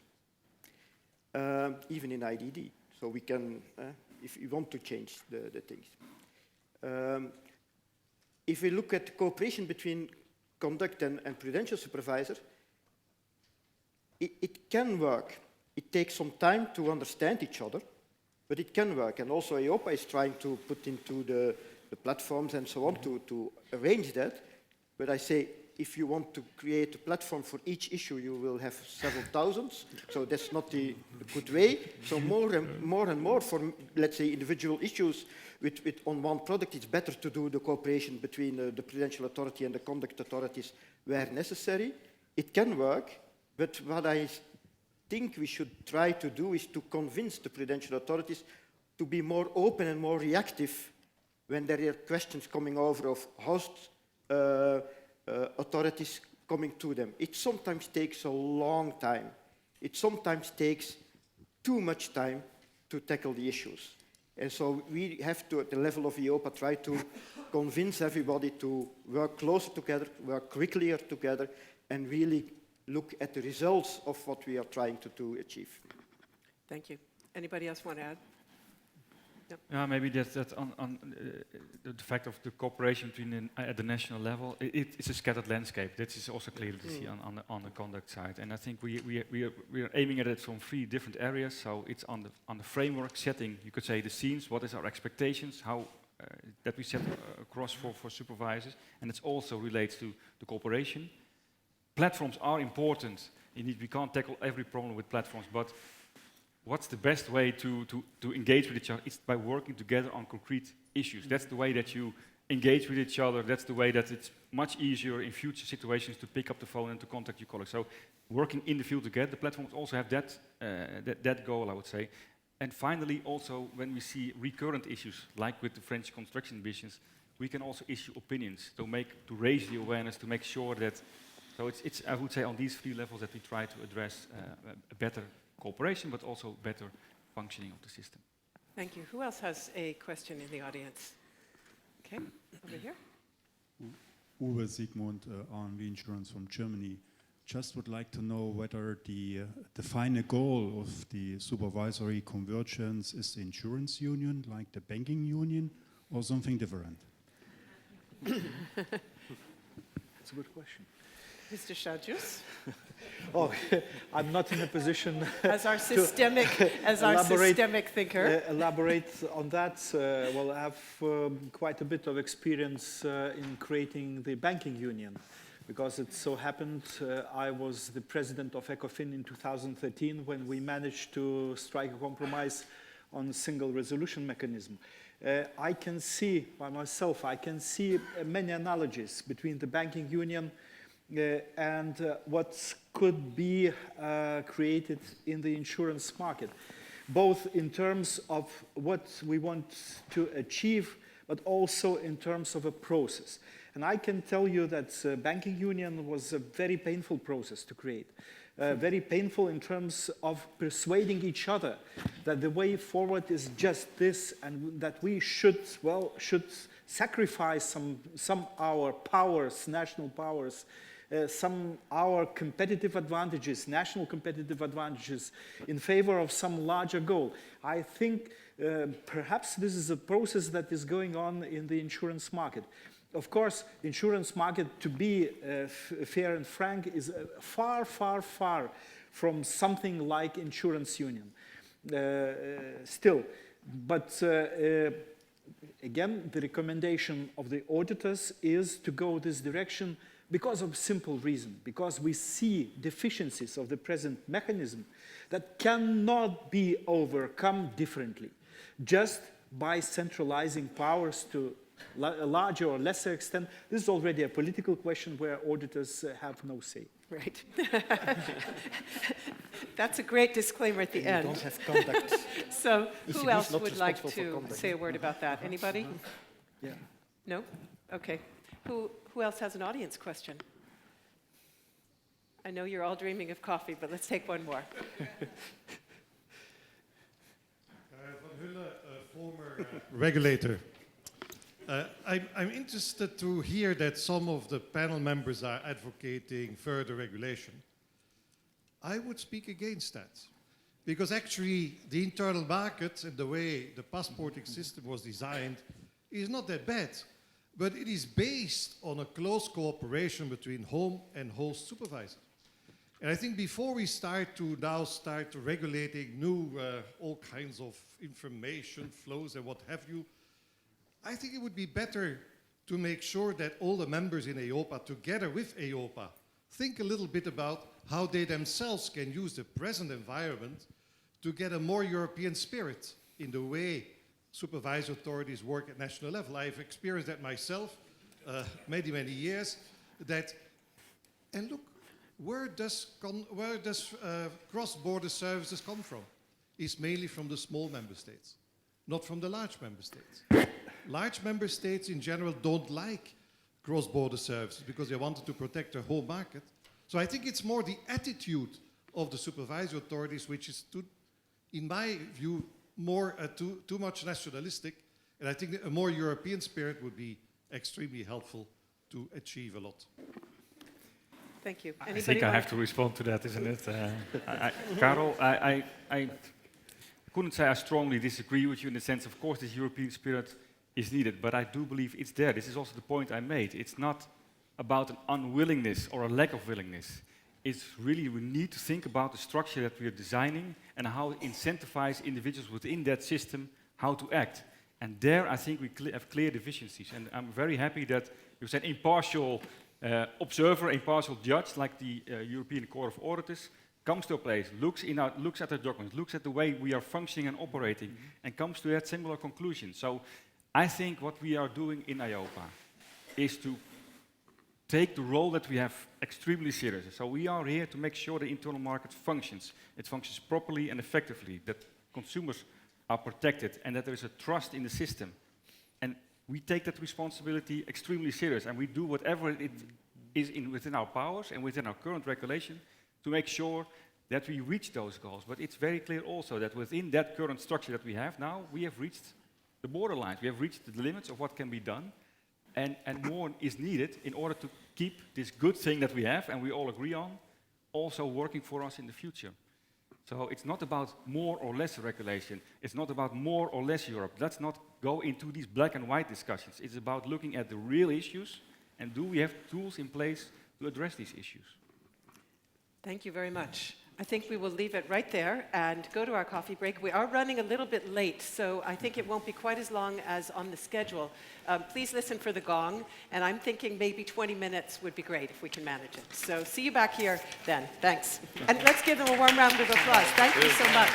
even in IDD. So we can, if we want to change the things. If we look at cooperation between conduct and prudential supervisor, it can work. It takes some time to understand each other, but it can work. And also EIOPA is trying to put into the platforms and so on to arrange that. But I say, if you want to create a platform for each issue, you will have several thousands. So that's not the good way. So more and more for, let's say, individual issues on one product, it's better to do the cooperation between the prudential authority and the conduct authorities where necessary. It can work, but what I think we should try to do is to convince the prudential authorities to be more open and more reactive when there are questions coming over of host authorities coming to them. It sometimes takes a long time. It sometimes takes too much time to tackle the issues. And so we have to, at the level of EIOPA, try to convince everybody to work closer together, work quickly together, and really look at the results of what we are trying to achieve. Thank you. Anybody else want to add? Yeah, maybe that's on the fact of the cooperation between at the national level. It's a scattered landscape. That is also clearly to see on the conduct side. And I think we are aiming at it from 3 different areas. So it's on the framework setting. You could say the scenes. What is our expectations? How that we set across for supervisors, and it also relates to the cooperation. Platforms are important. Indeed, we can't tackle every problem with platforms, but what's the best way to engage with each other? It's by working together on concrete issues. That's the way that you engage with each other. That's the way that it's much easier in future situations to pick up the phone and to contact your colleagues. So working in the field together, the platforms also have that goal, I would say. And finally, also, when we see recurrent issues, like with the French construction business, we can also issue opinions to raise the awareness, to make sure that, so it's I would say, on these 3 levels that we try to address a better cooperation, but also better functioning of the system. Thank you. Who else has a question in the audience? Okay, over here. Uwe Siegmund, R&V Insurance from Germany. Just would like to know whether the final goal of the supervisory convergence is the insurance union, like the banking union, or something different? That's a good question. Mr. Shadjus, Oh, I'm not in a position as our systemic thinker. Elaborate on that. Well, I have quite a bit of experience in creating the banking union, because it so happened I was the president of ECOFIN in 2013 when we managed to strike a compromise on a single resolution mechanism. I can see by myself, many analogies between the banking union and what could be created in the insurance market, both in terms of what we want to achieve, but also in terms of a process. And I can tell you that banking union was a very painful process to create. Very painful in terms of persuading each other that the way forward is just this, and that we should sacrifice some our powers, national powers, some our competitive advantages, national competitive advantages, in favor of some larger goal. I think perhaps this is a process that is going on in the insurance market. Of course, the insurance market, to be fair and frank, is far, far, far from something like insurance union still. But again, the recommendation of the auditors is to go this direction because of simple reason, because we see deficiencies of the present mechanism that cannot be overcome differently, just by centralizing powers to a larger or lesser extent. This is already a political question where auditors have no say. Right. That's a great disclaimer at the end. We don't have conduct. So ECB who is else not would like responsible for to conduct. say a word about that? Anybody? Yeah. No? Okay. Who else has an audience question? I know you're all dreaming of coffee, but let's take one more. Van Hulle, a former regulator. I'm interested to hear that some of the panel members are advocating further regulation. I would speak against that. Because actually, the internal market and the way the passporting system was designed is not that bad. But it is based on a close cooperation between home and host supervisor. And I think before we start regulating new, all kinds of information flows and what have you, I think it would be better to make sure that all the members in EIOPA, together with EIOPA, think a little bit about how they themselves can use the present environment to get a more European spirit in the way supervisory authorities work at national level. I've experienced that myself, many, many years. And look, where does cross-border services come from? It's mainly from the small member states, not from the large member states. Large member states in general don't like cross-border services because they wanted to protect their whole market. So I think it's more the attitude of the supervisory authorities which is, in my view, more too much nationalistic, and I think that a more European spirit would be extremely helpful to achieve a lot. Thank you. I think I have to respond to that, isn't it? Karel, I couldn't say I strongly disagree with you in the sense, of course, this European spirit is needed, but I do believe it's there. This is also the point I made. It's not about an unwillingness or a lack of willingness. It's really, we need to think about the structure that we are designing and how to incentivize individuals within that system how to act. And there, I think we have clear deficiencies. And I'm very happy that you said impartial observer, impartial judge, like the European Court of Auditors, comes to a place, looks at the documents, looks at the way we are functioning and operating, and comes to that similar conclusion. So I think what we are doing in EIOPA is to take the role that we have extremely seriously. So we are here to make sure the internal market functions. It functions properly and effectively, that consumers are protected, and that there is a trust in the system. And we take that responsibility extremely serious, and we do whatever it is within our powers and within our current regulation to make sure that we reach those goals. But it's very clear also that within that current structure that we have now, we have reached the borderlines. We have reached the limits of what can be done, and more is needed in order to keep this good thing that we have, and we all agree on, also working for us in the future. So it's not about more or less regulation. It's not about more or less Europe. Let's not go into these black and white discussions. It's about looking at the real issues, and do we have tools in place to address these issues? Thank you very much. I think we will leave it right there and go to our coffee break. We are running a little bit late, so I think it won't be quite as long as on the schedule. Please listen for the gong, and I'm thinking maybe 20 minutes would be great if we can manage it. So see you back here then. Thanks. And let's give them a warm round of applause. Thank you so much.